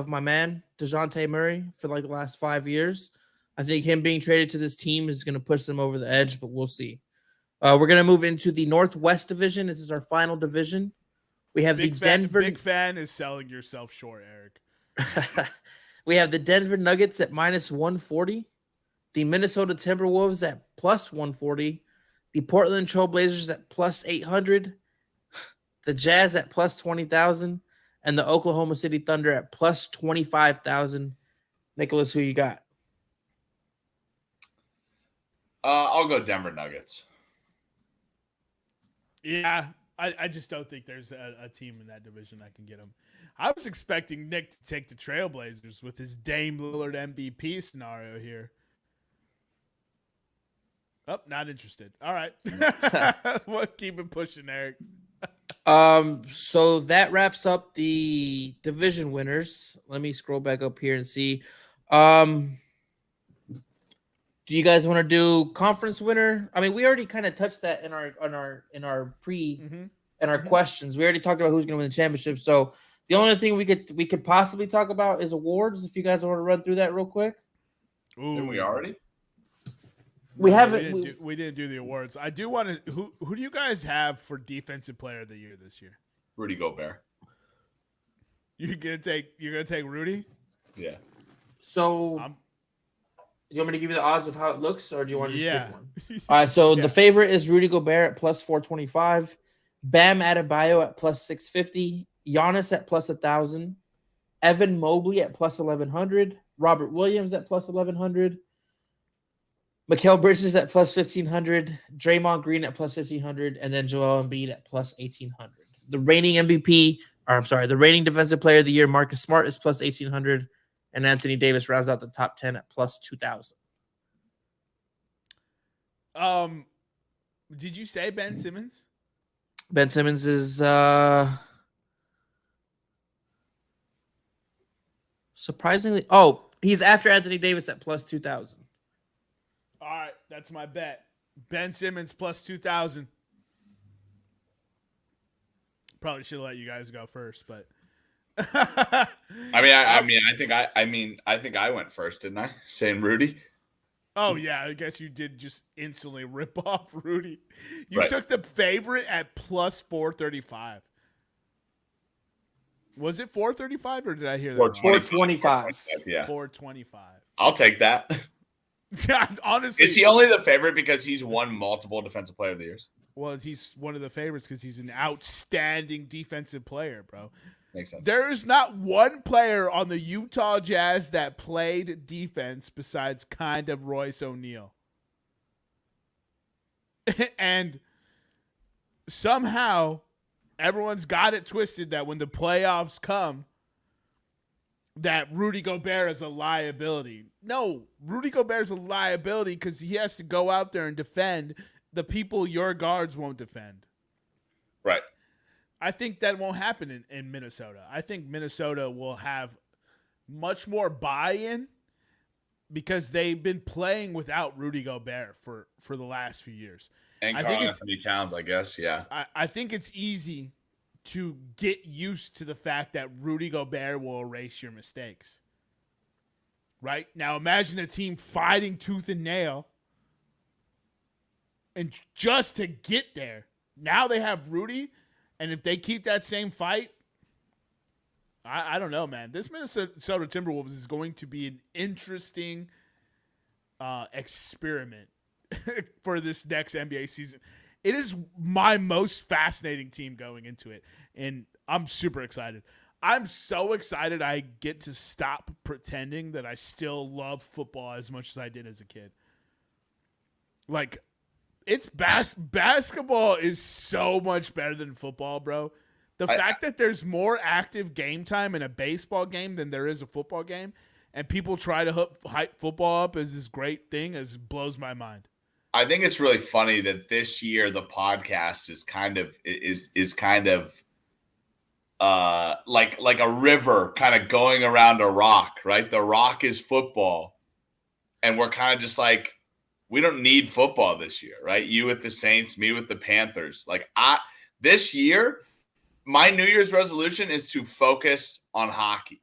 my man, DeJounte Murray, for the last 5 years. I think him being traded to this team is going to push them over the edge, but we'll see. We're going to move into the Northwest Division. This is our final division. We have Denver. Big fan is selling yourself short, Eric. We have the Denver Nuggets at minus 140, the Minnesota Timberwolves at plus 140, the Portland Trailblazers at plus 800, the Jazz at plus 20,000, and the Oklahoma City Thunder at plus 25,000. Nicholas, who you got? I'll go Denver Nuggets. Yeah, I just don't think there's a team in that division that can get them. I was expecting Nick to take the Trailblazers with his Dame Lillard MVP scenario here. Oh, not interested. All right. We'll keep it pushing, Eric. So that wraps up the division winners. Let me scroll back up here and see. Do you guys want to do conference winner? I mean, we already kind of touched that in our questions. We already talked about who's going to win the championship. So the only thing we could possibly talk about is awards. If you guys want to run through that real quick. Ooh. Didn't we already? We haven't. We didn't do the awards. I do want to. Who do you guys have for Defensive Player of the Year this year? Rudy Gobert. You're gonna take Rudy? Yeah. So. You want me to give you the odds of how it looks, or do you want to just pick one? All right, so the favorite is Rudy Gobert at plus 425, Bam Adebayo at plus 650, Giannis at plus 1,000, Evan Mobley at plus 1,100, Robert Williams at plus 1,100, Mikal Bridges at plus 1,500, Draymond Green at plus 1,500, and then Joel Embiid at plus 1,800. The reigning the reigning Defensive Player of the Year, Marcus Smart, is plus 1,800. And Anthony Davis rounds out the top 10 at plus 2,000. Did you say Ben Simmons? Ben Simmons is surprisingly. Oh, he's after Anthony Davis at plus 2,000. All right, that's my bet. Ben Simmons plus 2,000. Probably should have let you guys go first, but I think I went first, didn't I? Saying Rudy. Oh yeah, I guess you did just instantly rip off Rudy. You Right. took the favorite at plus 435. Was it 435 or did I hear that wrong? 425. Yeah, 425. I'll take that. Yeah, honestly, Is he only the favorite because he's won multiple Defensive Player of the Years? well, he's one of the favorites because he's an outstanding defensive player, bro. Makes sense. There is not one player on the Utah Jazz that played defense besides kind of Royce O'Neal. And somehow everyone's got it twisted that when the playoffs come, that Rudy Gobert is a liability. No, Rudy Gobert is a liability because he has to go out there and defend the people your guards won't defend. Right. I think that won't happen in Minnesota. I think Minnesota will have much more buy-in because they've been playing without Rudy Gobert for the last few years. And I Karl think Anthony Towns, I guess. Yeah. I think it's easy to get used to the fact that Rudy Gobert will erase your mistakes. Right? Now imagine a team fighting tooth and nail and just to get there. Now they have Rudy, and if they keep that same fight, I don't know, man. This Minnesota Timberwolves is going to be an interesting experiment for this next NBA season. It is my most fascinating team going into it, and I'm super excited. I'm so excited I get to stop pretending that I still love football as much as I did as a kid. Like, it's basketball is so much better than football, bro. The fact that there's more active game time in a baseball game than there is a football game, and people try to hype football up as this great thing, blows my mind. I think it's really funny that this year the podcast is kind of like a river kind of going around a rock, right? The rock is football, and we're kind of just like, we don't need football this year, right? You with the Saints, me with the Panthers. Like this year, my New Year's resolution is to focus on hockey.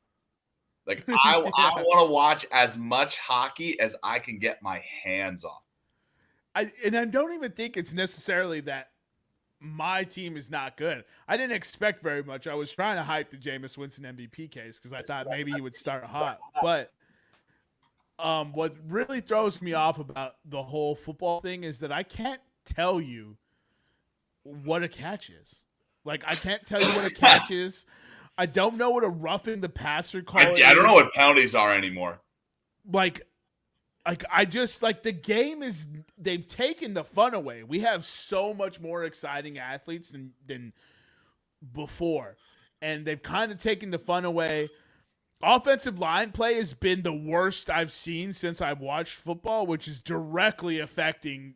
Like I want to watch as much hockey as I can get my hands on. I don't even think it's necessarily that my team is not good. I didn't expect very much. I was trying to hype the Jameis Winston MVP case because I thought maybe he would start hot. But what really throws me off about the whole football thing is that I can't tell you what a catch is. Like, I can't tell you what a catch is. I don't know what a roughing the passer call is. I don't know what penalties are anymore. Like I just like the game is, they've taken the fun away. We have so much more exciting athletes than before, and they've kind of taken the fun away. Offensive line play has been the worst I've seen since I've watched football, which is directly affecting,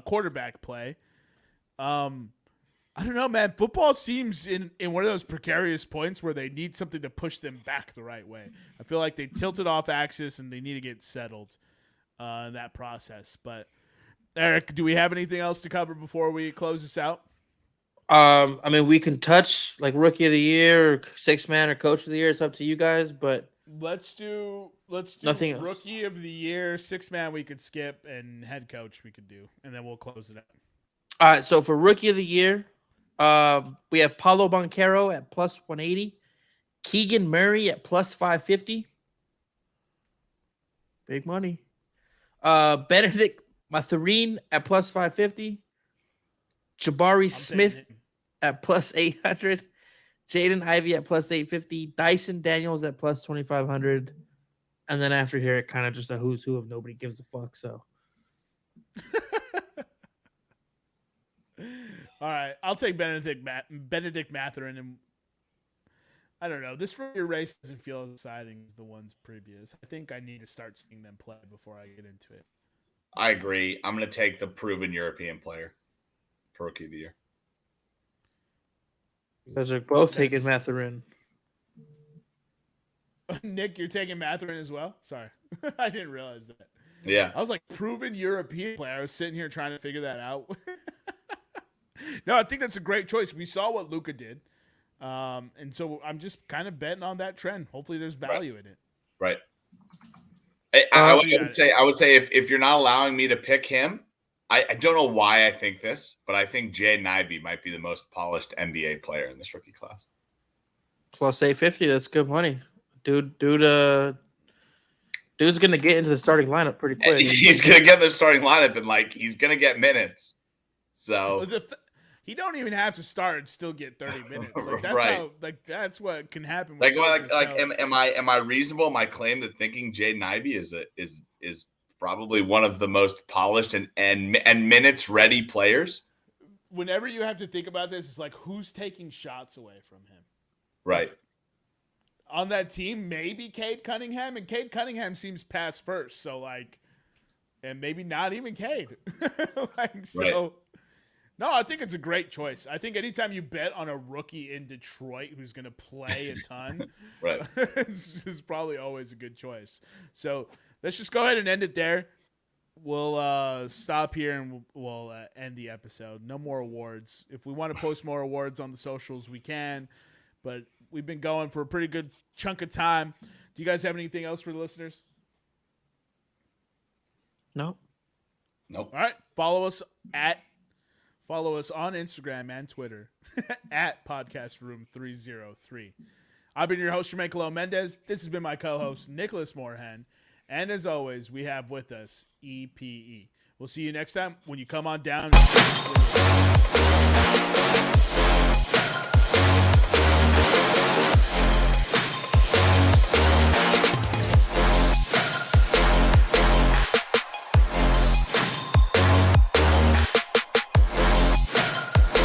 quarterback play. I don't know, man. Football seems in one of those precarious points where they need something to push them back the right way. I feel like they tilted off axis and they need to get settled in that process. But, Eric, do we have anything else to cover before we close this out? I mean, we can touch like Rookie of the Year, or Sixth Man, or Coach of the Year. It's up to you guys, but let's do nothing else. Rookie of the Year, Sixth Man we could skip, and Head Coach we could do, and then we'll close it out. All right, so for Rookie of the Year, we have Paulo Banchero at plus 180, Keegan Murray at plus 550. Big money. Benedict Mathurin at plus 550. Jabari Smith at plus 800. Jaden Ivey at plus 850. Dyson Daniels at plus 2,500. And then after here, it kind of just a who's who of nobody gives a fuck. So. All right, I'll take Benedict Mathurin, and I don't know. This rookie race doesn't feel as exciting as the ones previous. I think I need to start seeing them play before I get into it. I agree. I'm going to take the proven European player for Rookie of the Year. You guys are both taking Mathurin. Nick, you're taking Mathurin as well? Sorry. I didn't realize that. Yeah. I was like, proven European player. I was sitting here trying to figure that out. No, I think that's a great choice. We saw what Luka did. And so I'm just kind of betting on that trend. Hopefully there's value in it. Right. I would say if you're not allowing me to pick him, I don't know why I think this, but I think Jaden Ivey might be the most polished NBA player in this rookie class. Plus 850, that's good money. Dude's gonna get into the starting lineup pretty quick. He's gonna get in the starting lineup and he's gonna get minutes. So he don't even have to start and still get 30 minutes. That's right. how that's what can happen. Am I reasonable in my claim that thinking Jaden Ivey is probably one of the most polished and minutes ready players? Whenever you have to think about this, it's like who's taking shots away from him? Right. On that team, maybe Cade Cunningham, and Cade Cunningham seems pass first, so and maybe not even Cade. Right. No, I think it's a great choice. I think anytime you bet on a rookie in Detroit who's going to play a ton, right, it's probably always a good choice. So let's just go ahead and end it there. We'll stop here and we'll end the episode. No more awards. If we want to post more awards on the socials, we can. But we've been going for a pretty good chunk of time. Do you guys have anything else for the listeners? Nope. All right. Follow us on Instagram and Twitter at Podcast Room 303. I've been your host, Jermaine Mendez. This has been my co-host, Nicholas Moorhan. And as always, we have with us EPE. We'll see you next time when you come on down.